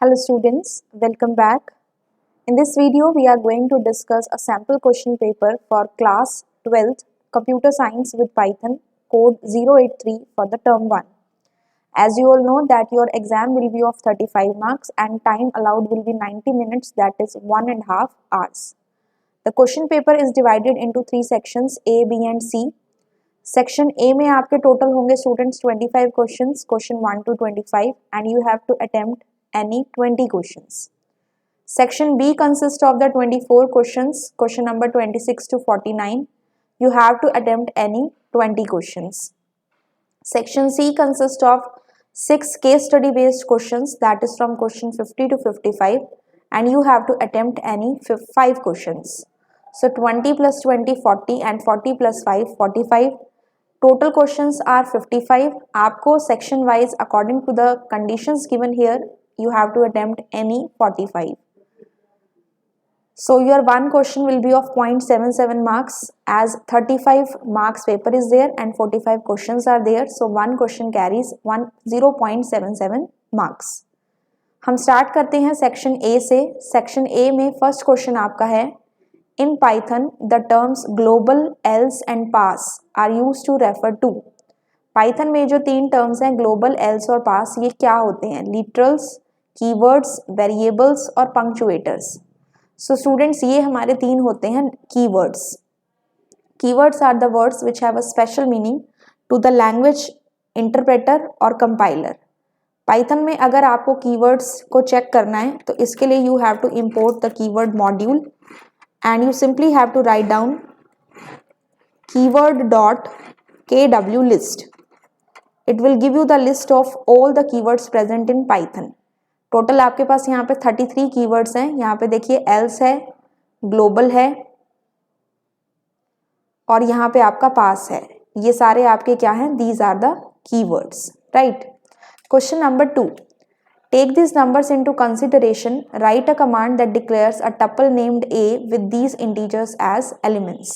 Hello students, welcome back. In this video, we are going to discuss a sample question paper for class 12th Computer Science with Python code 083 for the term 1. As you all know that your exam will be of 35 marks and time allowed will be 90 minutes, that is 1.5 hours. The question paper is divided into 3 sections A, B and C. Section A में आपके total होंगे students 25 questions, question 1 to 25 and you have to attempt any 20 questions. Section B consist of the 24 questions, question number 26 to 49. You have to attempt any 20 questions. Section C consists of 6 case study based questions, that is from question 50 to 55, and you have to attempt any 5 questions. So 20 plus 20 40 and 40 plus 5 45. Total questions are 55. आपको section wise according to the conditions given here you have to attempt any 45. So your one question will be of 0.77 marks as 35 marks paper is there and 45 questions are there. So one question carries 0.77 marks. हम start करते हैं section A से. Section A में first question आपका है In Python, the terms global, else and pass are used to refer to. Python में जो 3 terms हैं global, else और pass, ये क्या होते हैं? Literals, keywords, variables और punctuators. So students, ये हमारे 3 होते हैं keywords. Keywords are the words which have a special meaning to the language interpreter और compiler. Python में अगर आपको keywords को check करना है तो इसके लिए you have to import the keyword module. And you simply have to write down keyword.kw list. It will give you the list of all the keywords present in Python. Total आपके पास यहाँ पे 33 keywords हैं. यहाँ पे देखिए else है, global है और यहाँ पे आपका pass है. ये सारे आपके क्या हैं? These are the keywords, right? Question number 2. Take these numbers into consideration. Write a command that declares a tuple named A with these integers as elements.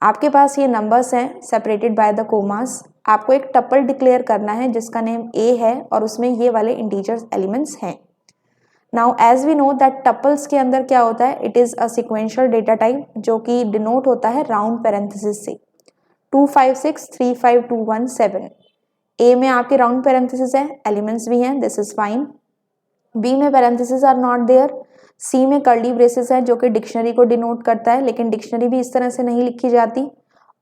आपके पास ये numbers हैं separated by the commas. आपको एक tuple declare करना है जिसका name A है और उसमें ये वाले integers elements हैं. Now as we know that tuples के अंदर क्या होता है? It is a sequential data type जो कि denote होता है round parenthesis से. 2 5 6 3 5 2 1 7. A में आपके round parenthesis है, elements भी हैं, this is fine. B में parenthesis are not there. C में कर्ली ब्रेसेस है जो कि डिक्शनरी को डिनोट करता है, लेकिन डिक्शनरी भी इस तरह से नहीं लिखी जाती.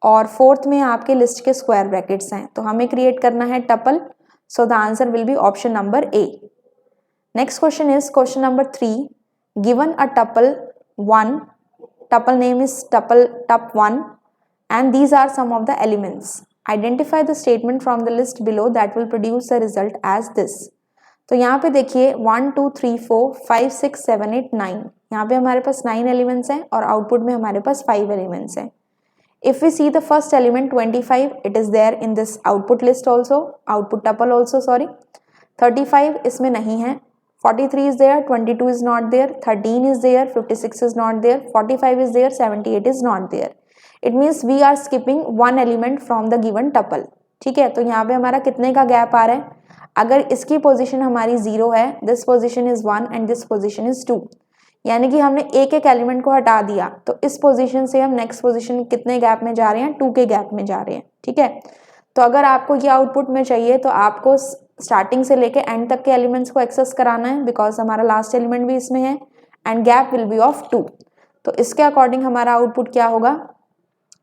और फोर्थ में आपके लिस्ट के स्क्वायर ब्रैकेट्स हैं, तो हमें क्रिएट करना है tuple. So the answer will be option number A. Next question is question number 3. Given a tuple 1, tuple name is tuple tup 1 and these are some of the elements. Identify the statement from the list below that will produce the result as this. तो यहाँ पे देखिए 1 2 3 4 5 6 7 8 9. यहाँ पे हमारे पास 9 elements हैं और output में हमारे पास 5 एलिमेंट्स हैं. If we see the first element 25, it is there in this output list also, output tuple also, sorry. 35 इसमें नहीं है. 43 is there, 22 is not there, 13 is there, 56 is not there, 45 is there, 78 is not there. It means we are skipping 1 element from the given tuple. ठीक है, तो यहाँ पे हमारा कितने का गैप आ रहा है? अगर इसकी पोजीशन हमारी 0 है, this position is 1 and this position is 2, यानी कि हमने एक एक एलिमेंट को हटा दिया, तो इस पोजीशन से हम नेक्स्ट पोजीशन कितने गैप में जा रहे हैं? 2 के गैप में जा रहे हैं. ठीक है, तो अगर आपको ये आउटपुट में चाहिए तो आपको स्टार्टिंग से लेके एंड तक के एलिमेंट्स को एक्सेस कराना है, बिकॉज हमारा लास्ट एलिमेंट भी इसमें है and gap will be of 2. तो इसके अकॉर्डिंग हमारा आउटपुट क्या होगा?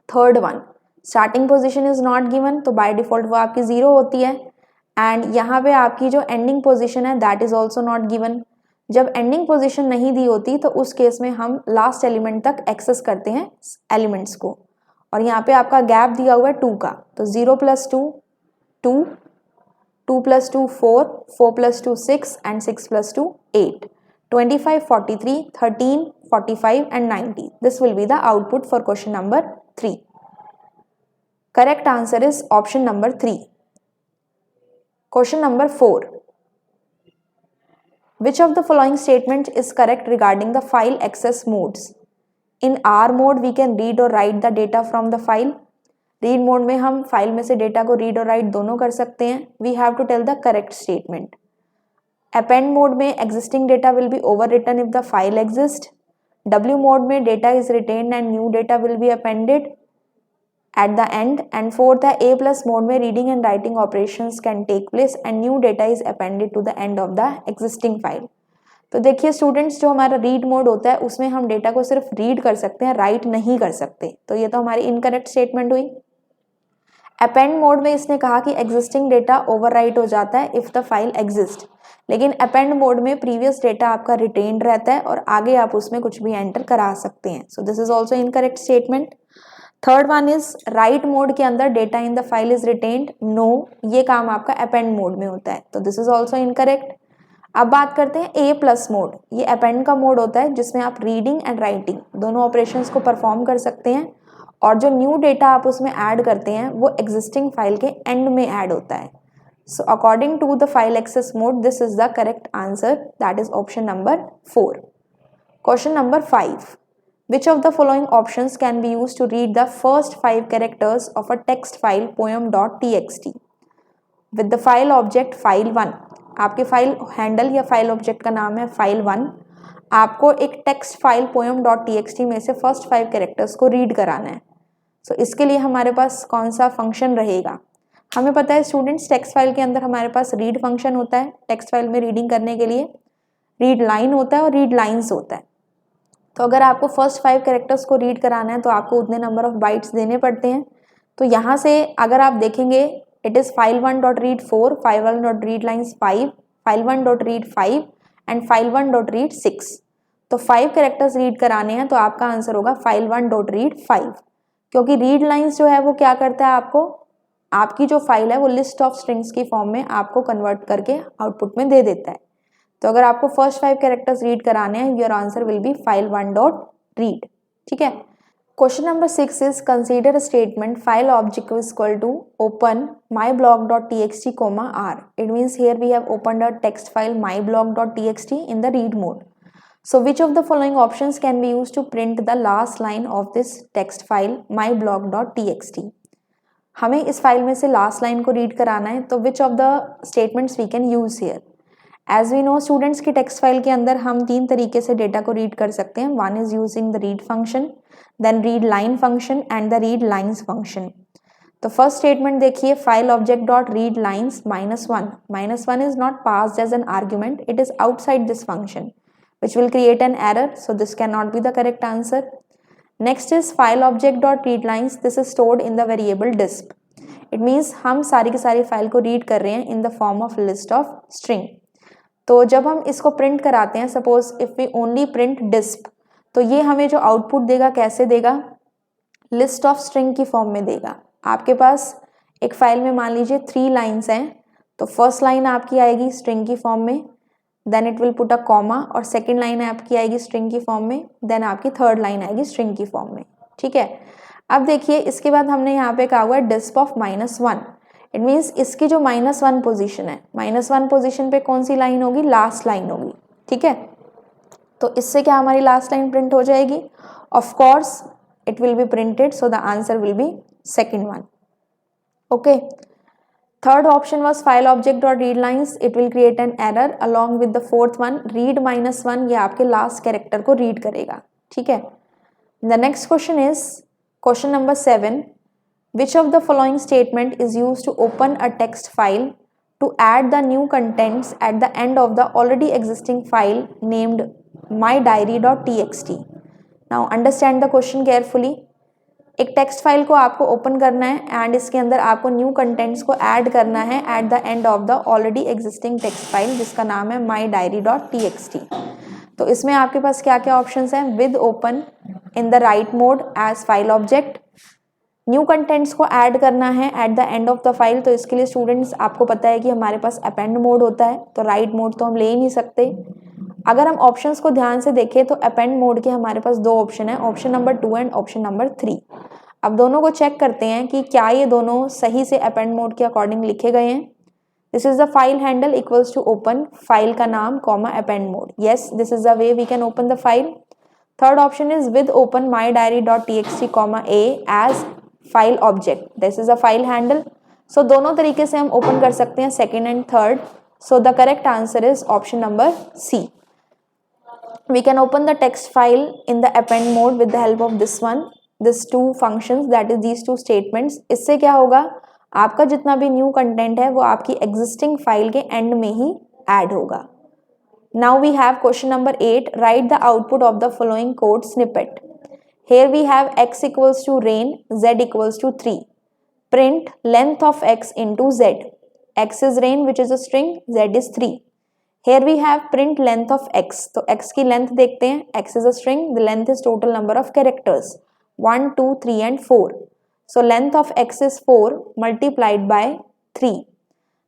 Third one. Starting position is not given, तो बाय डिफॉल्ट वो आपकी 0 होती है. एंड यहाँ पे आपकी जो एंडिंग पोजीशन है that is also not given. जब एंडिंग पोजीशन नहीं दी होती तो उस केस में हम लास्ट एलिमेंट तक एक्सेस करते हैं एलिमेंट्स को. और यहाँ पे आपका गैप दिया हुआ है 2 का, तो 0 + 2 2, 2 + 2 4, 4 + 2 6 and 6 + 2 8. 25 43 13 45 and 90. This will be the output for question number 3. Correct answer is option number 3. Question number 4. Which of the following statements is correct regarding the file access modes? In R mode, we can read or write the data from the file. Read mode में हम file में से data को read और right दोनों कर सकते हैं. We have to tell the correct statement. Append mode में existing data will be overwritten if the file exists. W mode में data is retained and new data will be appended at the end. And fourth है A plus mode में reading and writing operations can take place and new data is appended to the end of the existing file. तो देखिए students, जो हमारा read mode होता है उसमें हम डेटा को सिर्फ रीड कर सकते हैं, राइट नहीं कर सकते, तो ये तो हमारी इनकरेक्ट स्टेटमेंट हुई। अपेंड मोड में इसने कहा कि एग्जिस्टिंग डेटा ओवरराइट हो जाता है इफ द फाइल एग्जिस्ट, लेकिन अपेंड मोड में प्रीवियस डेटा आपका रिटेन्ड रहता है और आगे आप उसमें कुछ भी एंटर करा सकते हैं। So this is also incorrect statement. Third one is write mode के अंदर data in the file is retained, no, ये काम आपका अपेंड मोड में होता है, तो दिस इज ऑल्सो इनकरेक्ट। अब बात करते हैं ए प्लस मोड। ये अपेंड का मोड होता है जिसमें आप रीडिंग एंड राइटिंग दोनों ऑपरेशंस को परफॉर्म कर सकते हैं और जो न्यू डेटा आप उसमें ऐड करते हैं वो एग्जिस्टिंग फाइल के एंड में ऐड होता है। So according to the file access mode this is the correct answer, that is option number 4। Question number 5, which of the following options can be used to read the first 5 characters of a text file poem.txt with the file object file1। आपके file handle या file object का नाम है file1। आपको एक text file poem.txt में से first 5 characters को रीड कराना है। सो इसके लिए हमारे पास कौन सा फंक्शन रहेगा? हमें पता है स्टूडेंट्स, टेक्स्ट फाइल के अंदर हमारे पास रीड फंक्शन होता है। टेक्स्ट फाइल में रीडिंग करने के लिए रीड लाइन होता है और रीड लाइन्स होता है। तो अगर आपको फर्स्ट 5 कैरेक्टर्स को रीड कराना है तो आपको उतने नंबर ऑफ बाइट्स देने पड़ते हैं। तो यहाँ से अगर आप देखेंगे it is file1.read 4, file1.read lines 5, file1.read 5 and file1.read 6। तो 5 कैरेक्टर्स रीड कराने हैं तो आपका आंसर होगा file1.read 5, क्योंकि रीड लाइन्स जो है वो क्या करता है, आपको आपकी जो फाइल है वो लिस्ट ऑफ स्ट्रिंग्स की फॉर्म में आपको कन्वर्ट करके आउटपुट में दे देता है। तो अगर आपको फर्स्ट 5 कैरेक्टर्स रीड कराने हैं your answer will B file1.read। ठीक है। Question number 6 is consider a statement file object is equal to open myblog.txt comma r. It means here we have opened a text file myblog.txt in the read mode. So which of the following options can be used to print the last line of this text file myblog.txt? हमें इस file में से last line को read कराना है, तो which of the statements we can use here? As we know students की text file के अंदर हम 3 तरीके से डेटा को रीड कर सकते हैं। One is using the read function, then read line function and the read lines function. तो फर्स्ट स्टेटमेंट देखिए, file object dot read lines -1 is not passed as an argument, it is outside this function which will create an error, so this cannot be the correct answer. Next is file object dot read lines, this is stored in the variable disp. It means हम सारी की सारी file को read कर रहे हैं in the form of list of string. तो जब हम इसको प्रिंट कराते हैं, suppose if we only print disp, तो ये हमें जो आउटपुट देगा कैसे देगा? लिस्ट ऑफ स्ट्रिंग की फॉर्म में देगा। आपके पास एक फाइल में मान लीजिए 3 लाइन्स हैं, तो फर्स्ट लाइन आपकी आएगी स्ट्रिंग की फॉर्म में, then it will put a comma, और सेकेंड लाइन आपकी आएगी स्ट्रिंग की फॉर्म में, देन आपकी थर्ड लाइन आएगी स्ट्रिंग की फॉर्म में। ठीक है। अब देखिए इसके बाद हमने यहाँ पे कहा हुआ है डिस्प ऑफ -1। इट मीन्स इसकी जो -1 पोजीशन है, -1 पोजीशन पे कौन सी लाइन होगी? लास्ट लाइन होगी। ठीक है। तो इससे क्या हमारी लास्ट लाइन प्रिंट हो जाएगी? Of course it will be printed, so the answer will B second one. Okay. Third option was file object dot read lines. It will create an error along with the fourth one read -1, ये आपके last character को read करेगा। ठीक है। The next question is question number 7. Which of the following statement is used to open a text file to add the new contents at the end of the already existing file named mydiary.txt? Now understand the question carefully. एक text file को आपको open करना है and इसके अंदर आपको new contents को add करना है at the end of the already existing text file जिसका नाम है mydiary.txt। तो इसमें आपके पास क्या क्या ऑप्शंस हैं? With open in the write mode as file object, new contents को ऐड करना है at the end of the file, तो इसके लिए स्टूडेंट्स आपको पता है कि हमारे पास अपेंड मोड होता है, तो राइट मोड तो हम ले ही नहीं सकते। अगर हम ऑप्शंस को ध्यान से देखें तो अपेंड मोड के हमारे पास 2 ऑप्शन है, option number 2 and option number 3। अब दोनों को चेक करते हैं कि क्या ये दोनों सही से अपेंड मोड के अकॉर्डिंग लिखे गए हैं। This is the file handle equals to open file का नाम comma append mode. Yes, this is the way we can open the file. Third option is with open mydiary.txt comma a as file object, this is a file handle. So दोनों तरीके से हम open कर सकते हैं, second and third. So the correct answer is option number C. We can open the text file in the append mode with the help of this one, this two functions, that is these two statements. इससे क्या होगा, आपका जितना भी new content है वो आपकी existing file के एंड में ही ऐड होगा. Now we have question number 8. Write the output of the following code snippet. Here we have x equals to rain, z equals to 3. Print length of x into z. X is rain, which is a string, z is 3. Here we have print length of x. तो x की length देखते हैं. X is a string. The length is total number of characters. 1, 2, 3 and 4. So length of x is 4 multiplied by 3.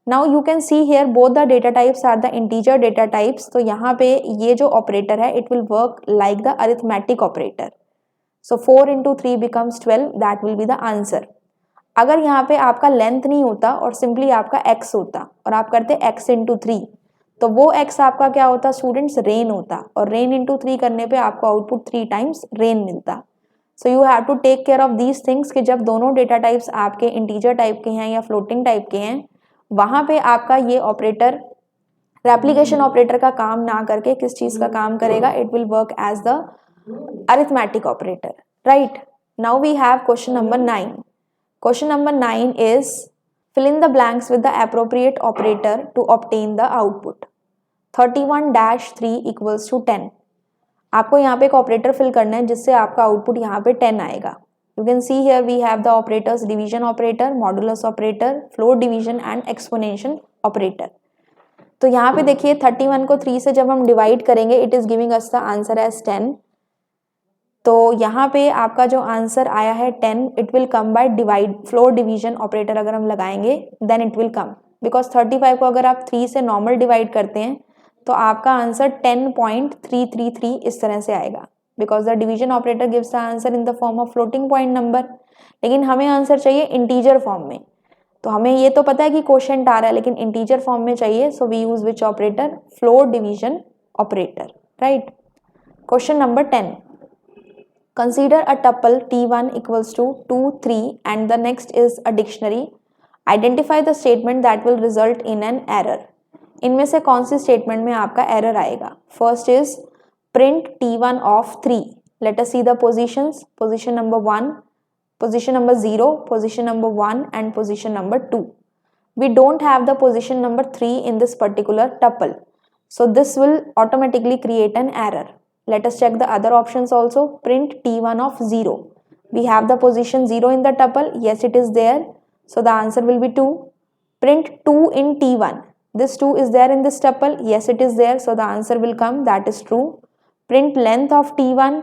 Now you can see here both the data types are the integer data types. तो यहाँ पे ये जो operator है it will work like the arithmetic operator. So 4 into 3 becomes 12. That will be the answer. अगर यहाँ पे आपका लेंथ नहीं होता और सिंपली आपका x होता और आप करते x into 3, तो वो x आपका क्या होता स्टूडेंट्स, रेन होता, और रेन इंटू 3 करने पे आपको आउटपुट 3 टाइम्स रेन मिलता. So you have to take care of these things कि जब दोनों डेटा टाइप्स आपके इंटीजर टाइप के हैं या फ्लोटिंग टाइप के हैं, वहाँ पे आपका ये ऑपरेटर रेप्लिकेशन ऑपरेटर का काम ना करके किस चीज़ का काम करेगा, it will work as the arithmetic operator. Right, now we have question number 9. Question number 9 is fill in the blanks with the appropriate operator to obtain the output. 31-3 equals to 10. आपको यहाँ पे एक ऑपरेटर फिल करना है जिससे आपका output यहाँ पे 10 आएगा. You can see here we have the operators division operator, modulus operator, floor division and exponential operator. तो यहाँ पे देखिए 31 को 3 से जब हम डिवाइड करेंगे it is giving us the answer as 10. तो यहाँ पे आपका जो आंसर आया है 10, it will come by divide floor division operator अगर हम लगाएंगे then it will come, because 35 को अगर आप 3 से नॉर्मल डिवाइड करते हैं तो आपका आंसर 10.333 इस तरह से आएगा, because the division operator gives the answer in the form of floating point number. लेकिन हमें आंसर चाहिए इंटीजर फॉर्म में. तो हमें ये तो पता है कि क्वोशिएंट आ रहा है लेकिन इंटीजर फॉर्म में चाहिए, so we use which operator, floor division operator. Right, question number 10. Consider a tuple T1 equals to 2, 3 and the next is a dictionary. Identify the statement that will result in an error. इनमें से कौन सी statement में आपका error आएगा? First is print T1 of 3. Let us see the positions. Position number 1, position number 0, position number 1 and position number 2. We don't have the position number 3 in this particular tuple. So this will automatically create an error. Let us check the other options also. Print T1 of 0. We have the position 0 in the tuple. Yes, it is there. So the answer will be 2. Print 2 in T1. This 2 is there in this tuple. Yes, it is there. So the answer will come. That is true. Print length of T1.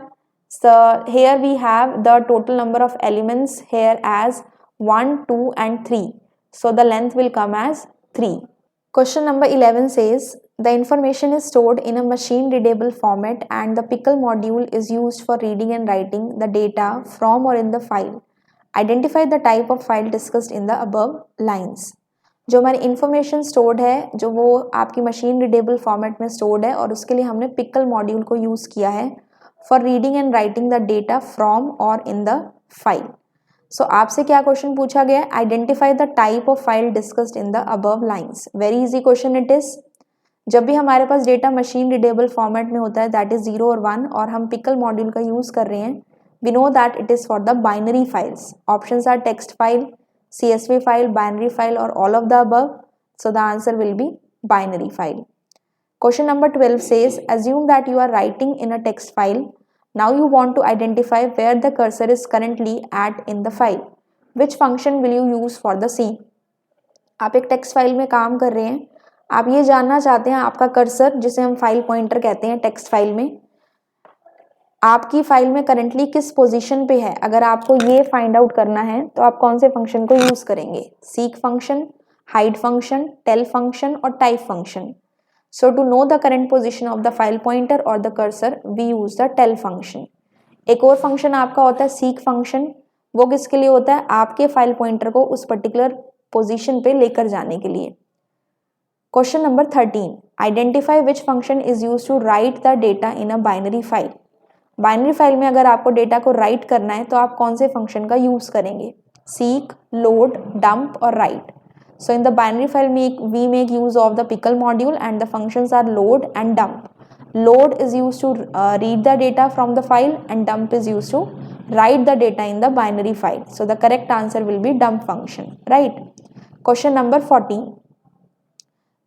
So here we have the total number of elements here as 1, 2 and 3. So the length will come as 3. Question number 11 says, the information is stored in a machine readable format and the pickle module is used for reading and writing the data from or in the file. Identify the type of file discussed in the above lines. जो हमारी information stored है, जो वो आपकी machine readable format में stored है और उसके लिए हमने pickle module को use किया है for reading and writing the data from or in the file. So आपसे क्या क्वेश्चन पूछा गया है? Identify the type of file discussed in the above lines. Very easy question it is. जब भी हमारे पास डेटा मशीन रीडेबल फॉर्मेट में होता है दैट इज 0 और 1 और हम पिकल मॉड्यूल का यूज कर रहे हैं, we know that it is for the binary files. Options are text file, CSV file, binary file और all of the above. So the answer will be binary file. Question number 12 says, assume that you are writing in a text file. Now you want to identify where the cursor is currently at in the file. Which function will you use for the same? आप एक text file में काम कर रहे हैं, आप ये जानना चाहते हैं आपका कर्सर, जिसे हम फाइल पॉइंटर कहते हैं टेक्स्ट फाइल में, आपकी फाइल में करंटली किस पोजीशन पे है. अगर आपको ये फाइंड आउट करना है तो आप कौन से फंक्शन को यूज करेंगे? Seek function, hide function, tell function और type function. So to know the current position of the file pointer or the cursor, we use the tell function. एक और फंक्शन आपका होता है seek फंक्शन. वो किसके लिए होता है? आपके फाइल पॉइंटर को उस पर्टिकुलर पोजीशन पे लेकर जाने के लिए. Question number 13. Identify which function is use to write the data in a binary file. Binary file में अगर आपको डेटा को राइट करना है तो आप कौन से फंक्शन का यूज करेंगे? सीक, लोड, डंप और right. So in the binary file we make use of the pickle module and the functions are load and dump. Load is used to read the data from the file and dump is used to write the data in the binary file. So the correct answer will be dump function, right? Question number 14.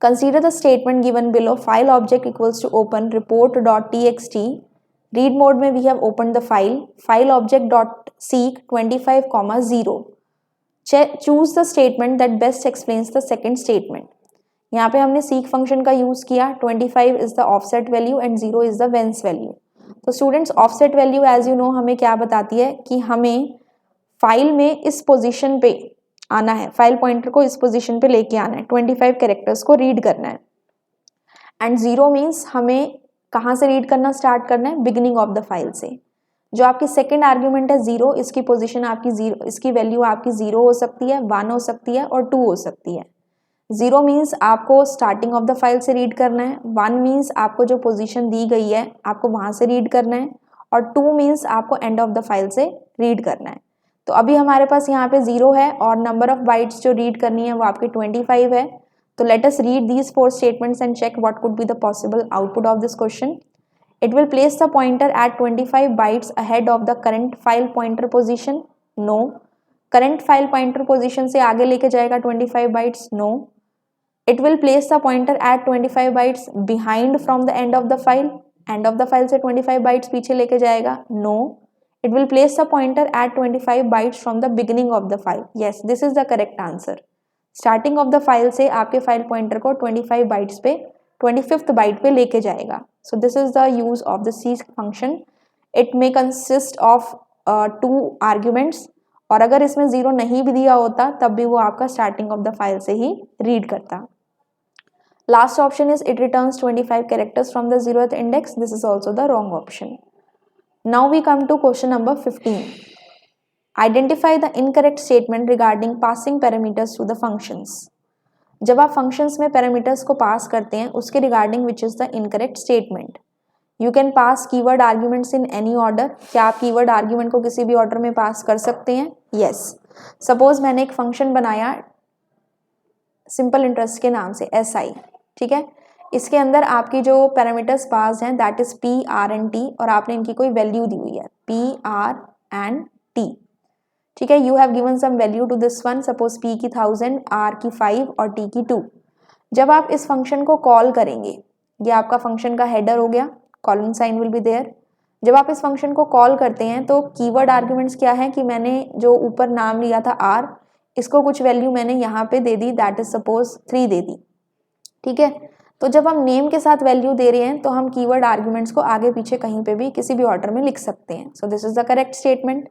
Consider the statement given below. File object equals to open report.txt. Read mode में we have opened the file. File object dot seek 25, 0. Choose the statement that best explains the second statement. यहाँ पे हमने seek function का use किया. 25 is the offset value and 0 is the whence value. तो students offset value as you know हमें क्या बताती है कि हमें फाइल में इस पोजीशन पे आना है, फाइल पॉइंटर को इस पोजीशन पे लेके आना है, 25 कैरेक्टर्स को रीड करना है. एंड 0 मीन्स हमें कहाँ से रीड करना स्टार्ट करना है, बिगिनिंग ऑफ द फाइल से. जो आपकी सेकेंड आर्ग्यूमेंट है 0, इसकी पोजीशन आपकी 0, इसकी वैल्यू आपकी 0 हो सकती है, 1 हो सकती है और 2 हो सकती है. 0 मीन्स आपको स्टार्टिंग ऑफ द फाइल से रीड करना है, 1 मीन्स आपको जो पोजीशन दी गई है आपको वहाँ से रीड करना है और 2 मीन्स आपको एंड ऑफ द फाइल से रीड करना है. तो अभी हमारे पास यहाँ पे 0 है और नंबर ऑफ बाइट्स जो रीड करनी है वो आपकी 25 है. तो let us read these 4 statements and check what could be the possible output of this question. It will place the pointer at 25 bytes ahead of the current file pointer position. No. Current file pointer position से आगे लेके जाएगा 25 bytes. No. It will place the pointer at 25 bytes behind from the end of the file. End of the file से 25 bytes पीछे लेके जाएगा. No. It will place the pointer at 25 bytes from the beginning of the file. Yes, this is the correct answer. Starting of the file से आपके file pointer को 25 bytes पे 25th byte पे लेके जाएगा. So this is the use of the seek function. It may consist of 2 arguments और अगर इसमें 0 नहीं भी दिया होता तब भी वो आपका starting of the file से ही read करता. Last option is it returns 25 characters from the 0th index. This is also the wrong option. Now we come to question number 15. Identify the incorrect statement regarding passing parameters to the functions. जब आप functions में parameters को पास करते हैं उसके regarding which is the incorrect statement. You can pass keyword arguments in any order. क्या आप keyword argument को किसी भी ऑर्डर में पास कर सकते हैं? यस. सपोज मैंने एक फंक्शन बनाया सिंपल इंटरेस्ट के नाम से SI, ठीक है. इसके अंदर आपकी जो पैरामीटर्स पास हैं that is P, R and T और आपने इनकी कोई वैल्यू दी हुई है P, R एंड T, ठीक है. You have given some value to this one, suppose P की 1000, R की 5 और T की 2. जब आप इस फंक्शन को कॉल करेंगे, ये आपका फंक्शन का हेडर हो गया, colon sign will be there. जब आप इस फंक्शन को कॉल करते हैं तो कीवर्ड आर्ग्यूमेंट्स क्या है कि मैंने जो ऊपर नाम लिया था R, इसको कुछ वैल्यू मैंने यहाँ पे दे दी दैट इज सपोज 3 दे दी, ठीक है. तो जब हम नेम के साथ वैल्यू दे रहे हैं तो हम कीवर्ड आर्ग्यूमेंट्स को आगे पीछे कहीं पे भी किसी भी ऑर्डर में लिख सकते हैं. So this is the correct statement.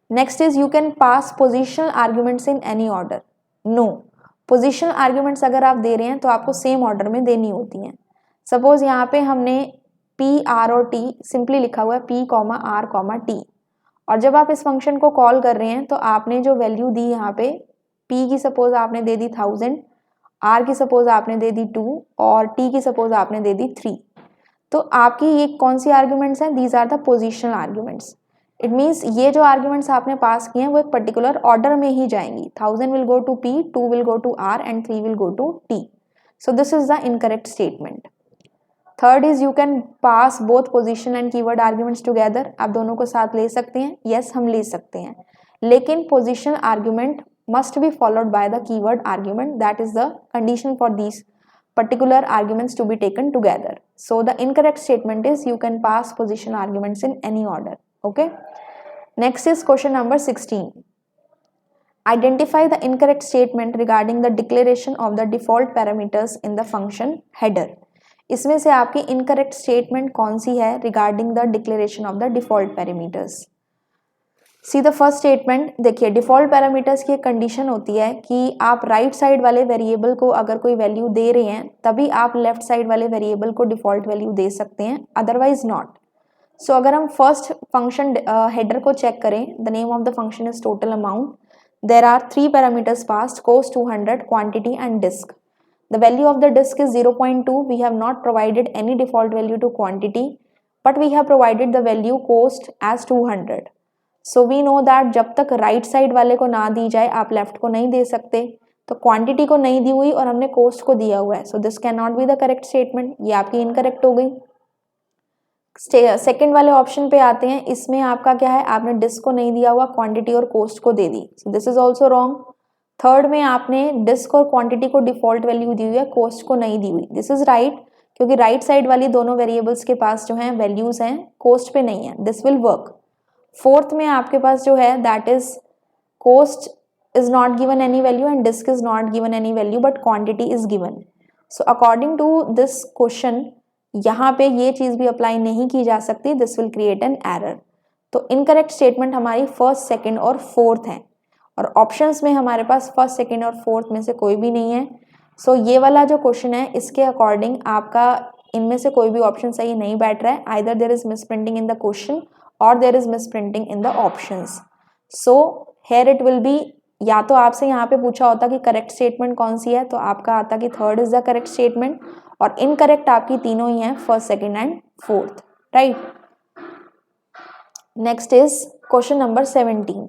Next is you can pass positional arguments in any order. No, positional arguments अगर आप दे रहे हैं तो आपको सेम ऑर्डर में देनी होती हैं. सपोज यहाँ पे हमने P, R और T सिंपली लिखा हुआ है P, R, T और जब आप इस फंक्शन को कॉल कर रहे हैं तो आपने जो वैल्यू दी यहाँ पे P की सपोज आपने दे दी 1000, R की सपोज आपने दे दी 2 और T की सपोज आपने दे दी 3. तो आपकी ये कौन सी आर्ग्यूमेंट्स हैं? These are the positional arguments. It means ये जो आर्ग्यूमेंट्स आपने पास किए हैं वो एक पर्टिकुलर ऑर्डर में ही जाएंगी. 1000 will go to P, 2 will go to R and 3 will go to T. So this is the incorrect statement. Third is you can pass both position and keyword arguments together. आप दोनों को साथ ले सकते हैं. यस, हम ले सकते हैं, लेकिन position argument must be followed by the keyword argument. That is the condition for these particular arguments to be taken together. So the incorrect statement is you can pass position arguments in any order. Okay. Next is question number 16. Identify the incorrect statement regarding the declaration of the default parameters in the function header. इसमें से आपकी incorrect statement कौन सी है regarding the declaration of the default parameters? C the first statement. देखिए, default parameters की एक condition होती है कि आप राइट साइड वाले वेरिएबल को अगर कोई वैल्यू दे रहे हैं तभी आप लेफ्ट साइड वाले वेरिएबल को डिफॉल्ट वैल्यू दे सकते हैं, अदरवाइज नॉट. सो अगर हम फर्स्ट फंक्शन हेडर को चेक करें, the name of the function is total amount. There are 3 parameters passed, cost 200, quantity and disc. The value of the disc is 0.2. We have not provided any default value to quantity but we have provided the value cost as 200. So we know that जब तक right side वाले को ना दी जाए आप left को नहीं दे सकते. तो क्वांटिटी को नहीं दी हुई और हमने कॉस्ट को दिया हुआ है, so this can not be the correct statement, ये आपकी इनकरेक्ट हो गई। सेकंड वाले ऑप्शन पे आते हैं, इसमें आपका क्या है, आपने डिस को नहीं दिया हुआ, क्वांटिटी और कॉस्ट को दे दी, so this is also wrong. Third में आपने डिस्क और क्वांटिटी को डिफॉल्ट वैल्यू दी हुई है, कॉस्ट को नहीं दी हुई, दिस इज राइट, क्योंकि राइट साइड वाली दोनों वेरिएबल्स के पास जो है वैल्यूज हैं, कॉस्ट पे नहीं है, दिस विल वर्क। फोर्थ में आपके पास जो है that is cost is not given any value and disk is not given any value but quantity is given. So according to this question यहाँ पे ये चीज़ भी अप्लाई नहीं की जा सकती, this will create an error. तो इनकरेक्ट स्टेटमेंट हमारी फर्स्ट, सेकंड और फोर्थ है, और ऑप्शंस में हमारे पास फर्स्ट, सेकंड और फोर्थ में से कोई भी नहीं है। सो ये वाला जो क्वेश्चन है इसके अकॉर्डिंग आपका इनमें से कोई भी ऑप्शन सही नहीं बैठ रहा है, either there is misprinting in the question और there is misprinting in the options. So here it will be, या तो आपसे यहाँ पे पूछा होता कि करेक्ट स्टेटमेंट कौन सी है, तो आपका आता कि third is the correct statement, और इनकरेक्ट आपकी तीनों ही हैं, first, second and fourth, right. Next is question number 17।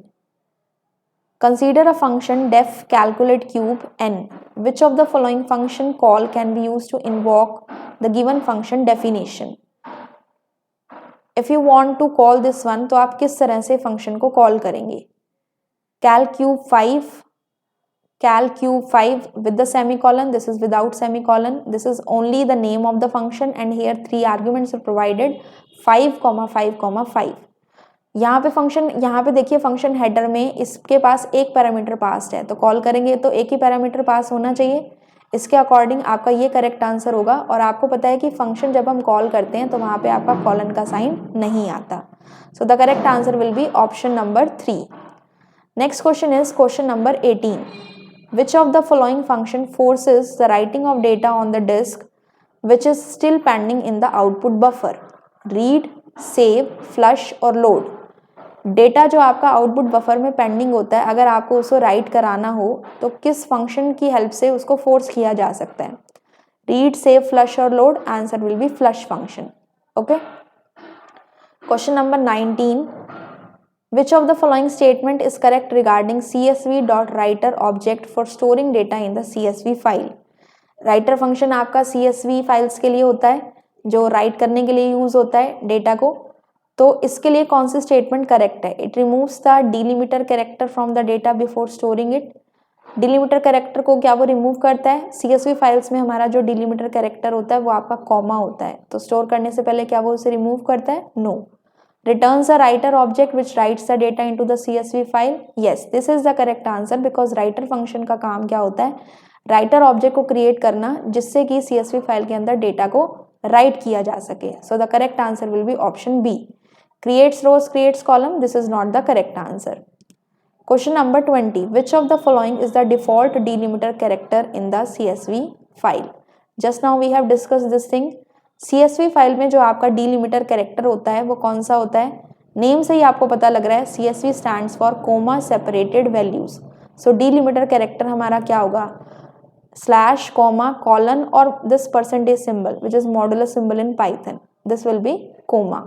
Consider a function def calculate cube n, which of the following function call can be use to invoke the given function definition. If you want to call this one, तो आप किस तरह से function को call करेंगे। cal cube 5 with the semicolon, this is without semicolon, this is only the name of the function and here 3 arguments are provided 5, 5, 5। यहाँ पे function, यहाँ पे देखिए फंक्शन हेडर में इसके पास एक पैरामीटर पास है, तो कॉल करेंगे तो एक ही पैरामीटर पास होना चाहिए, इसके अकॉर्डिंग आपका ये करेक्ट आंसर होगा। और आपको पता है कि फंक्शन जब हम कॉल करते हैं तो वहाँ पे आपका कॉलन का साइन नहीं आता, सो the correct answer will be option number 3। Next question is question number 18. Which of the following function forces the writing of data on the disk which is still pending in the output buffer? Read, save, flush और load. Data जो आपका output buffer में pending होता है, अगर आपको उसको right कराना हो तो किस फंक्शन की हेल्प से उसको फोर्स किया जा सकता है। रीड, सेव, फ्लश और load, answer will B flush function. Okay, question number 19। Which of the following statement is correct regarding csv.writer object for storing data in the CSV file? writer function आपका CSV files के लिए होता है, जो right करने के लिए use होता है डेटा को, तो इसके लिए कौन सी स्टेटमेंट करेक्ट है। It removes the delimiter character from the data before storing it. Delimiter character को क्या वो रिमूव करता है। CSV फाइल्स में हमारा जो डिलिमिटर कैरेक्टर होता है वो आपका कॉमा होता है, तो स्टोर करने से पहले क्या वो उसे रिमूव करता है। No. Returns a writer object which writes the data into the CSV file. Yes, this is the correct answer because writer function का काम क्या होता है, writer object को create करना जिससे कि CSV फाइल के अंदर डेटा को write किया जा सके। So the correct answer will be option B. Creates rows, creates column. This is not the correct answer. Question number 20. Which of the following is the default delimiter character in the CSV file? Just now we have discussed this thing. CSV file में जो आपका delimiter character होता है वो कौन सा होता है। नेम से ही आपको पता लग रहा है, CSV stands for comma separated values. So delimiter character हमारा क्या होगा, स्लैश, कोमा, कॉलन और this percentage symbol which is modulus symbol in Python, this will be comma.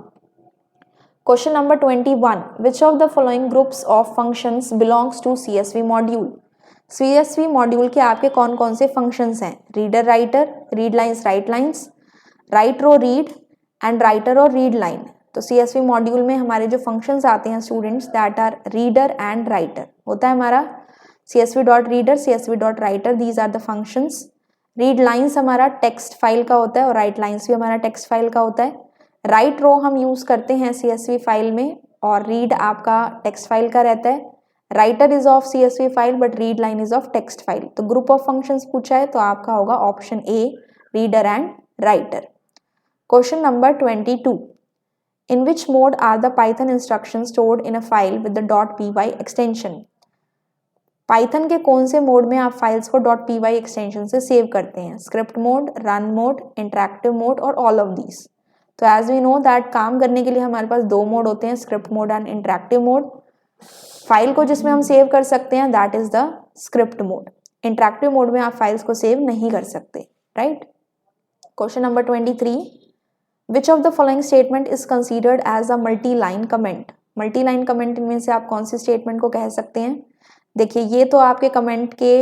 Question number 21। Which of the following groups of functions belongs to CSV module. CSV module के आपके कौन कौन से functions हैं। Reader, writer, read lines, write lines, write row, read and writer और read line. तो CSV module में हमारे जो फंक्शंस आते हैं students, that are reader and writer होता है हमारा। CSV.reader, CSV.writer, these are the functions. Read lines हमारा टेक्स्ट फाइल का होता है और राइट लाइन्स भी हमारा टेक्स्ट फाइल का होता है। राइट रो हम यूज करते हैं CSV फाइल में और रीड आपका टेक्स्ट फाइल का रहता है। Writer is of CSV file but read line is of text file. तो ग्रुप ऑफ फंक्शंस पूछा है तो आपका होगा option A, reader and writer. Question number 22. In which mode are the Python instructions stored in a file with the .py extension? Python के कौन से mode में आप फाइल्स को .py एक्सटेंशन से सेव करते हैं। Script mode, run mode, interactive mode और ऑल ऑफ दीज। तो एज वी नो दैट काम करने के लिए हमारे पास दो मोड होते हैं, script mode and interactive mode. File को जिसमें हम सेव कर सकते हैं that is the script mode. Interactive mode में आप फाइल्स को सेव नहीं कर सकते, right. Question number 23। Which of the following statement is considered as a multi-line comment? Multi-line comment इनमें से आप कौन सी स्टेटमेंट को कह सकते हैं। देखिए ये तो आपके कमेंट के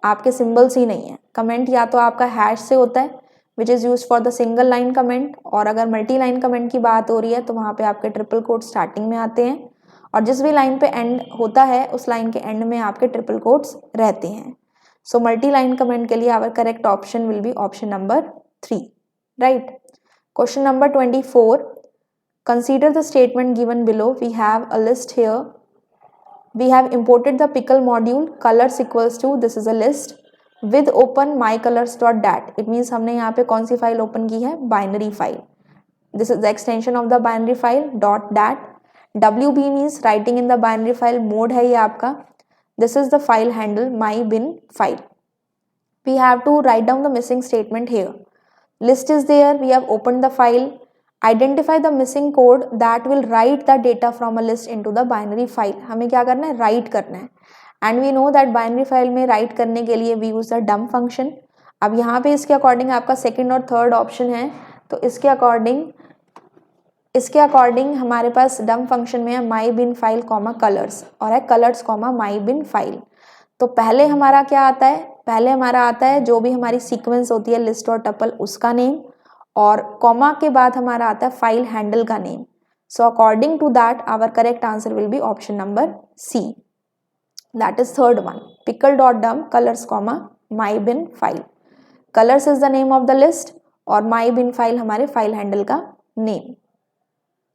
आपके सिंबल्स ही नहीं है। कमेंट या तो आपका हैश से होता है which is use for the single line comment, और अगर मल्टी लाइन कमेंट की बात हो रही है तो वहाँ पे आपके ट्रिपल कोट्स स्टार्टिंग में आते हैं, और जिस भी लाइन पे एंड होता है उस लाइन के एंड में आपके ट्रिपल कोट्स रहते हैं। सो मल्टी लाइन कमेंट के लिए our correct option will be option number 3, right. Question number 24, consider the statement given below. We have a list here. We have imported the pickle module, colors equals to, this is a list, with open mycolors.dat. it means हमने यहाँ पे कौन सी file open की है, binary file. this is the extension of the binary file .dat. wb means writing in the binary file mode है ये आपका। this is the file handle my bin file. we have to write down the missing statement here. list is there, we have opened the file. Identify the missing code that will write the data from a list into the binary file. हमें क्या करना है, write करना है। and we know that binary file में write करने के लिए we use the dump function. अब यहाँ पे इसके अकॉर्डिंग आपका सेकंड और थर्ड ऑप्शन है, तो इसके अकॉर्डिंग हमारे पास dump फंक्शन में है my bin file comma colours, और है colours comma my bin file। तो पहले हमारा क्या आता है, पहले हमारा आता है जो भी हमारी सीक्वेंस होती है लिस्ट और टपल उसका नेम, और कॉमा के बाद हमारा आता है फाइल हैंडल का name. So according to that our correct answer will be option number C, that is third one, pickle dot dump colours comma my bin file. Colours is the name of the list और my bin file हमारे file handle का name.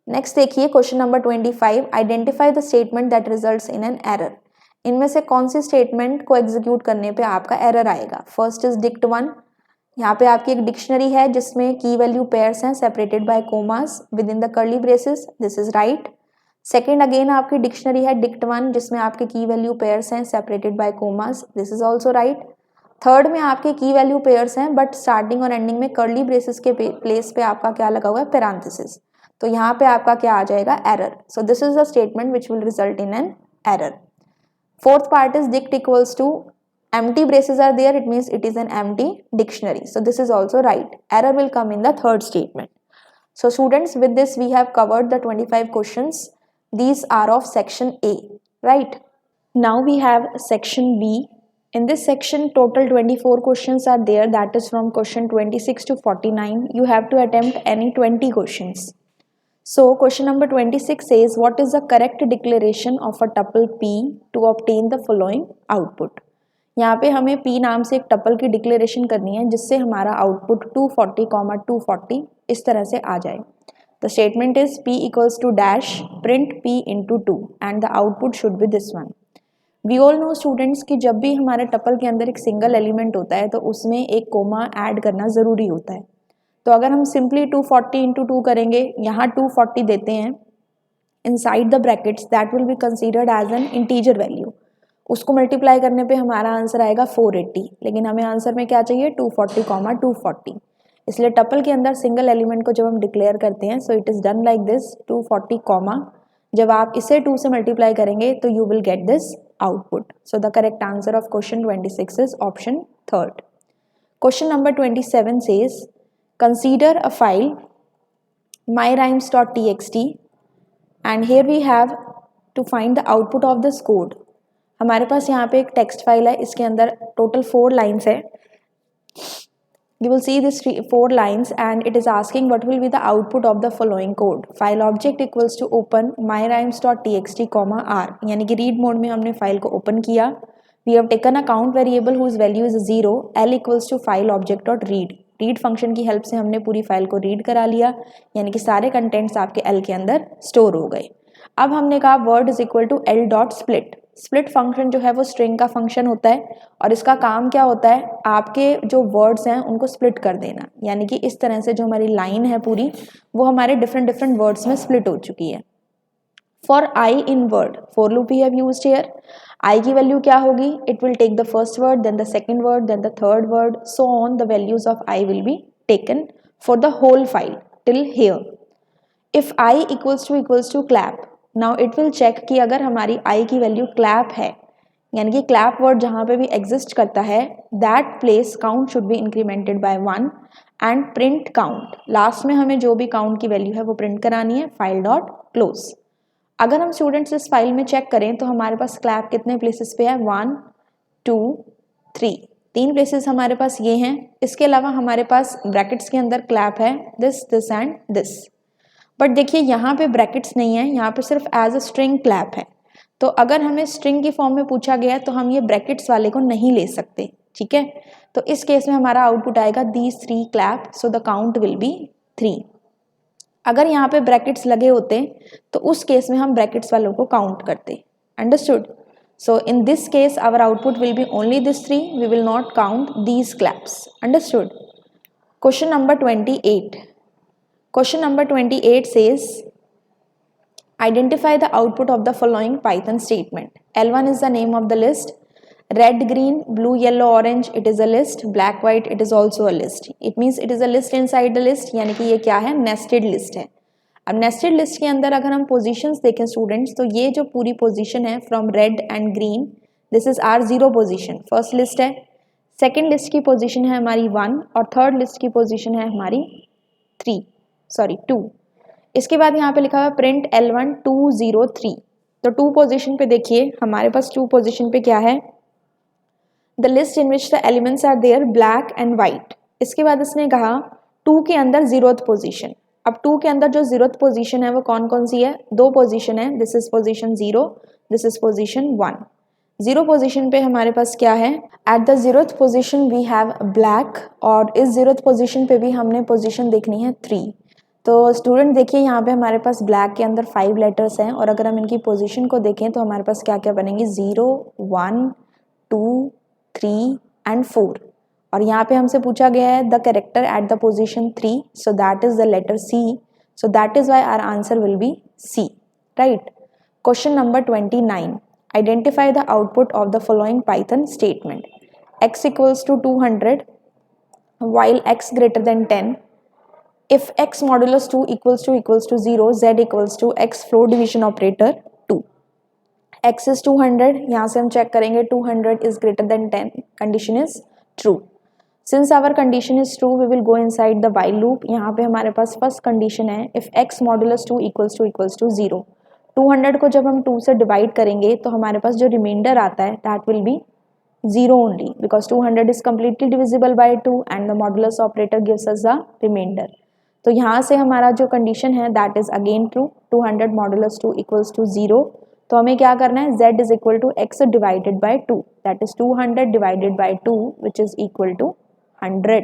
Next देखिए question number 25, identify the statement that results in an error. इनमें से कौन सी statement को execute करने पे आपका एरर आएगा। फर्स्ट इज डिक्ट वन, यहाँ पे आपकी एक डिक्शनरी है जिसमें की वैल्यू पेयर्स हैं separated by commas with in the curly braces, this is right. Second again आपकी डिक्शनरी है डिक्ट वन जिसमें आपके की वैल्यू पेयर्स हैं separated by commas, this is also right. Third में आपके की वैल्यू पेयर्स हैं बट स्टार्टिंग और एंडिंग में कर्ली ब्रेसेस के प्लेस पे आपका क्या लगा हुआ है, पैरेंथेसिस, तो यहाँ पे आपका क्या आ जाएगा, error. So this is the statement which will result in an error. Fourth part is dict equals to empty braces are there, it means it is an empty dictionary, so this is also right. Error will come in the third statement. So students, with this we have covered the 25 questions. These are of section A, right? Now we have section B. In this section total 24 questions are there, that is from question 26 to 49. You have to attempt any 20 questions. So question number 26 says what is the correct declaration of a tuple P to obtain the following output. यहाँ पे हमें P नाम से एक tuple की declaration करनी है जिससे हमारा आउटपुट 240, 240 इस तरह से आ जाए। The statement is P equals to dash print P into 2 and the output should be this one. We all know students कि जब भी हमारे टपल के अंदर एक सिंगल एलिमेंट होता है तो उसमें एक कोमा ऐड करना ज़रूरी होता है। तो अगर हम सिंपली 240 इंटू 2 करेंगे, यहाँ 240 देते हैं inside the brackets, that will be considered as an integer value. उसको मल्टीप्लाई करने पे हमारा आंसर आएगा 480, लेकिन हमें आंसर में क्या चाहिए, 240, 240। इसलिए टपल के अंदर सिंगल एलिमेंट को जब हम डिक्लेयर करते हैं so it is done like this 240, जब आप इसे 2 से मल्टीप्लाई करेंगे तो you will get this output. So the correct answer of question 26 is option third. Question number 27 says consider a file myrhymes.txt and here we have to find the output of this code. हमारे पास यहाँ पे एक text file है, इसके अंदर total 4 lines है। You will see this 4 lines and it is asking what will be the output of the following code. File object equals to open myrhymes.txt r, यानी कि रीड मोड में हमने file को open किया। We have taken a count variable whose value is 0, l equals to file object dot read. Read function की help से हमने पूरी फाइल को रीड करा लिया, यानी कि सारे कंटेंट्स आपके l के अंदर स्टोर हो गए। अब हमने कहा word is equal to l dot split. Split function जो है वो स्ट्रिंग का फंक्शन होता है और इसका काम क्या होता है, आपके जो वर्ड्स हैं उनको स्प्लिट कर देना, यानी कि इस तरह से जो हमारी लाइन है पूरी वो हमारे डिफरेंट वर्ड्स में स्प्लिट हो चुकी है। For I in word for loop we have used here. I की वैल्यू क्या होगी, it will take the first word, then the second word, then the third word, so on the values of I will be taken for the whole file till here. If I equals to clap, now it will check कि अगर हमारी आई की value clap है, यानी कि clap word जहाँ पे भी एग्जिस्ट करता है, that place count should be incremented by 1 and print count. Last में हमें जो भी काउंट की वैल्यू है वो प्रिंट करानी है, फाइल डॉट क्लोज। अगर हम स्टूडेंट्स इस फाइल में चेक करें तो हमारे पास क्लैप कितने प्लेसेस पे है, 1 2 3, 3 प्लेसेस हमारे पास ये हैं। इसके अलावा हमारे पास ब्रैकेट्स के अंदर क्लैप है, this this and this. But देखिए यहाँ पे ब्रैकेट्स नहीं है, यहाँ पे सिर्फ एज अ स्ट्रिंग क्लैप है। तो अगर हमें स्ट्रिंग की फॉर्म में पूछा गया है तो हम ये ब्रैकेट्स वाले को नहीं ले सकते, ठीक है। तो इस केस में हमारा आउटपुट आएगा these 3 clap, so the count will be 3। अगर यहाँ पे ब्रैकेट्स लगे होते तो उस केस में हम ब्रैकेट्स वालों को काउंट करते। Understood? So in this case our output will be only this 3, we will not count these claps. Understood? Question number 28. Question number 28 says, identify the output of the following Python statement. L1 is the name of the list. Red, green, blue, yellow, orange, it is a list. Black, white, it is also a list. It means it is a list inside the list, यानी कि ये क्या है, nested list है। अब nested list के अंदर अगर हम positions देखें स्टूडेंट्स, तो ये जो पूरी position है from red and green, this is our 0 position, first list है। second list की position है हमारी 1 और third list की position है हमारी 2। इसके बाद यहाँ पे लिखा हुआ प्रिंट L1 203। तो 2 पोजीशन पे देखिए हमारे पास 2 पोजीशन पे क्या है, the list in which the elements are there black and white. इसके बाद इसने कहा 2 के अंदर 0th पोजीशन। अब 2 के अंदर जो 0th पोजीशन है वो कौन कौन सी है, 2 पोजीशन है, this is position 0, this is position 1। 0 position पे हमारे पास क्या है, at the 0th position we have black, और इस 0th पोजीशन पे भी हमने पोजीशन देखनी है 3। तो स्टूडेंट देखिए यहाँ पे हमारे पास ब्लैक के अंदर 5 लेटर्स हैं और अगर हम इनकी पोजीशन को देखें तो हमारे पास क्या क्या बनेंगे, 0, 1, 2, 3 एंड 4। और यहाँ पे हमसे पूछा गया है the character at the position 3, so that is the letter C, so that is why our answer will be C, right. Question number 29, identify the output of the following Python statement. x equals to 200 while x greater than 10, if x modulus 2 equals to 0, z equals to x floor division operator 2। x is 200, यहाँ से हम check करेंगे 200 is greater than 10, condition is true। Since our condition is true, we will go inside the while loop। यहाँ पे हमारे पास first condition है if x modulus 2 equals to 0। 200 को जब हम 2 से डिवाइड करेंगे तो हमारे पास जो रिमाइंडर आता है that will be 0 only, because 200 is completely divisible by 2 and the modulus operator gives us the remainder। तो यहाँ से हमारा जो कंडीशन है that is again true, 200 modulus 2 equals to 0। तो हमें क्या करना है, z is equal to x divided by 2, that is 200 divided by 2 which is equal to 100।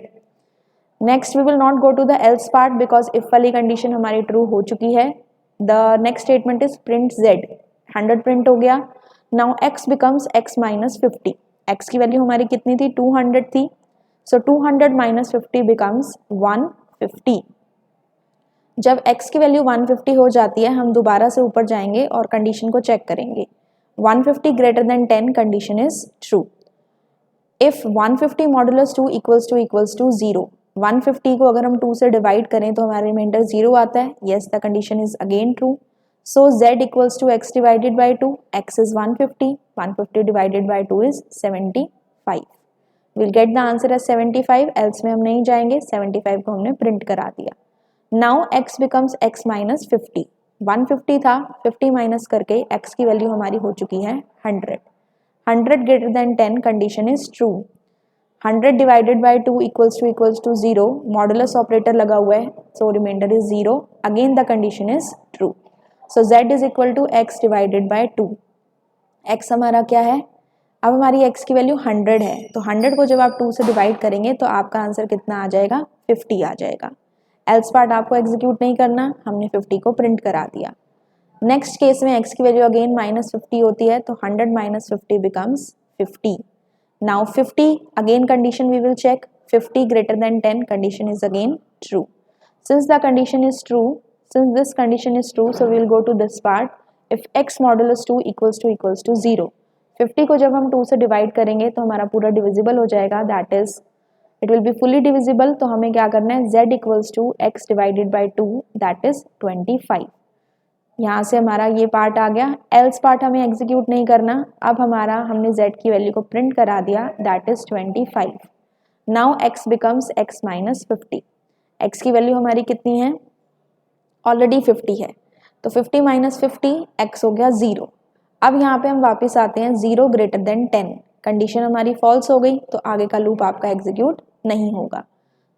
Next we will not go to the else part because if वाली condition हमारी true हो चुकी है। The next statement is print z, 100 print हो गया। Now x becomes x minus 50। x की value हमारी कितनी थी, 200 थी, सो 200 माइनस 50 बिकम्स 150। जब x की वैल्यू 150 हो जाती है हम दोबारा से ऊपर जाएंगे और कंडीशन को चेक करेंगे। 150 greater than 10 condition is true. If 150 modulus 2 equals to 0, 150 को अगर हम 2 से डिवाइड करें तो हमारा रिमाइंडर 0 आता है। Yes, the condition is again true. So z equals to x divided by 2, x is 150, 150 divided by 2 is 75। Will get the answer as 75, else में हम नहीं जाएंगे, 75 को हमने प्रिंट करा दिया। Now x becomes x minus 50, 150 था, 50 माइनस करके x की वैल्यू हमारी हो चुकी है 100। 100 greater than 10 condition is true. 100 divided by 2 equals to 0, modulus operator लगा हुआ है, so remainder is 0, again the condition is true. So z is equal to x divided by 2। x हमारा क्या है, अब हमारी x की वैल्यू 100 है, तो 100 को जब आप 2 से डिवाइड करेंगे तो आपका आंसर कितना आ जाएगा, 50 आ जाएगा। एल्स पार्ट आपको एग्जीक्यूट नहीं करना, हमने 50 को प्रिंट करा दिया। नेक्स्ट केस में x की वैल्यू अगेन माइनस 50 होती है, तो 100 minus 50 becomes 50। Now 50 again condition we will check, 50 greater than 10 condition is again true. Since the condition is true, since this condition is true, so we will go to this part. If x modulus 2 equals to 0, 50 को जब हम 2 से divide करेंगे तो हमारा पूरा divisible हो जाएगा, that is it will be fully divisible. तो हमें क्या करना है, z equals to x divided by 2, that is 25। यहाँ से हमारा ये पार्ट आ गया, एल्स पार्ट हमें एग्जीक्यूट नहीं करना। अब हमारा हमने z की वैल्यू को प्रिंट करा दिया, that is 25। Now x becomes x minus 50। x की वैल्यू हमारी कितनी है, ऑलरेडी 50 है, तो 50 माइनस 50 x हो गया 0। अब यहाँ पे हम वापस आते हैं 0 ग्रेटर देन 10, कंडीशन हमारी फॉल्स हो गई तो आगे का लूप आपका एग्जीक्यूट नहीं होगा।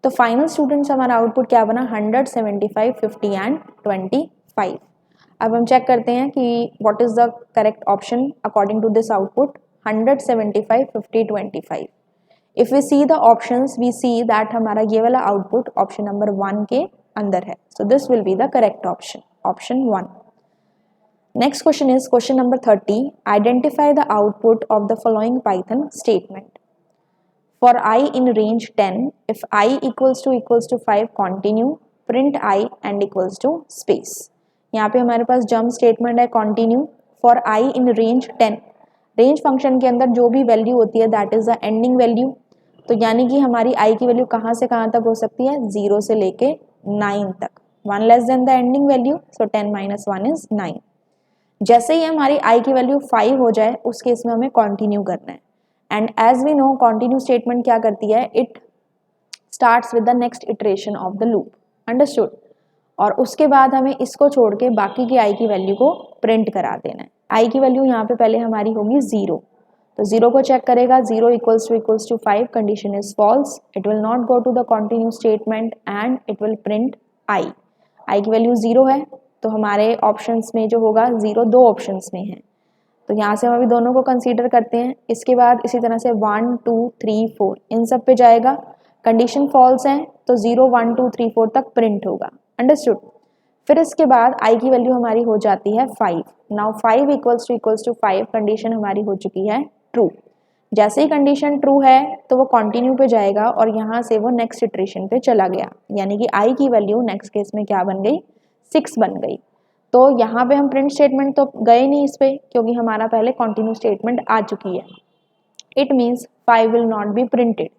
तो फाइनल स्टूडेंट्स हमारा आउटपुट क्या बना 100, 75, 50 एंड 25। अब हम चेक करते हैं कि what is the correct option according to this output 100, 75, 50, 25। If we see the options we see that हमारा ये वाला आउटपुट ऑप्शन नंबर 1 के अंदर है, सो this will be the correct option, option 1। Next question is question number 30. Identify the output of the following Python statement. For I in range 10, if I equals to 5, continue, print I and equals to space. यहाँ पे हमारे पास jump statement है continue for I in range 10. range function के अंदर जो भी value होती है that is the ending value. तो यानी कि हमारी I की value कहाँ से कहाँ तक हो सकती है 0 से लेके 9 तक, 1 less than the ending value, so 10 minus 1 is 9. जैसे ही हमारी I की वैल्यू 5 हो जाए उस केस में हमें कंटिन्यू करना है। And as we know continue statement क्या करती है, it starts with the next iteration of the loop, understood. और उसके बाद हमें इसको छोड़ के बाकी की I की वैल्यू को प्रिंट करा देना है। I की वैल्यू यहाँ पे पहले हमारी होगी 0, तो 0 को चेक करेगा, 0 equals to 5, condition is false, it will not go to the continue statement and it will print I की वैल्यू 0 है तो हमारे ऑप्शंस में जो होगा 0 दो ऑप्शंस में है, तो यहाँ से हम अभी दोनों को कंसीडर करते हैं। इसके बाद इसी तरह से 1, 2, 3, 4 इन सब पे जाएगा, कंडीशन फॉल्स है तो 0, 1, 2, 3, 4 तक प्रिंट होगा, अंडरस्टूड। फिर इसके बाद I की वैल्यू हमारी हो जाती है 5। नाउ 5 इक्वल्स टू 5, कंडीशन हमारी हो चुकी है ट्रू। जैसे ही कंडीशन ट्रू है तो वो कंटिन्यू पे जाएगा और यहाँ से वो नेक्स्ट इटरेशन पे चला गया, यानी कि I की वैल्यू नेक्स्ट केस में क्या बन गई 6 बन गई। तो यहाँ पे हम प्रिंट स्टेटमेंट तो गए नहीं इस पे क्योंकि हमारा पहले कंटिन्यू स्टेटमेंट आ चुकी है। It means 5 will not be printed.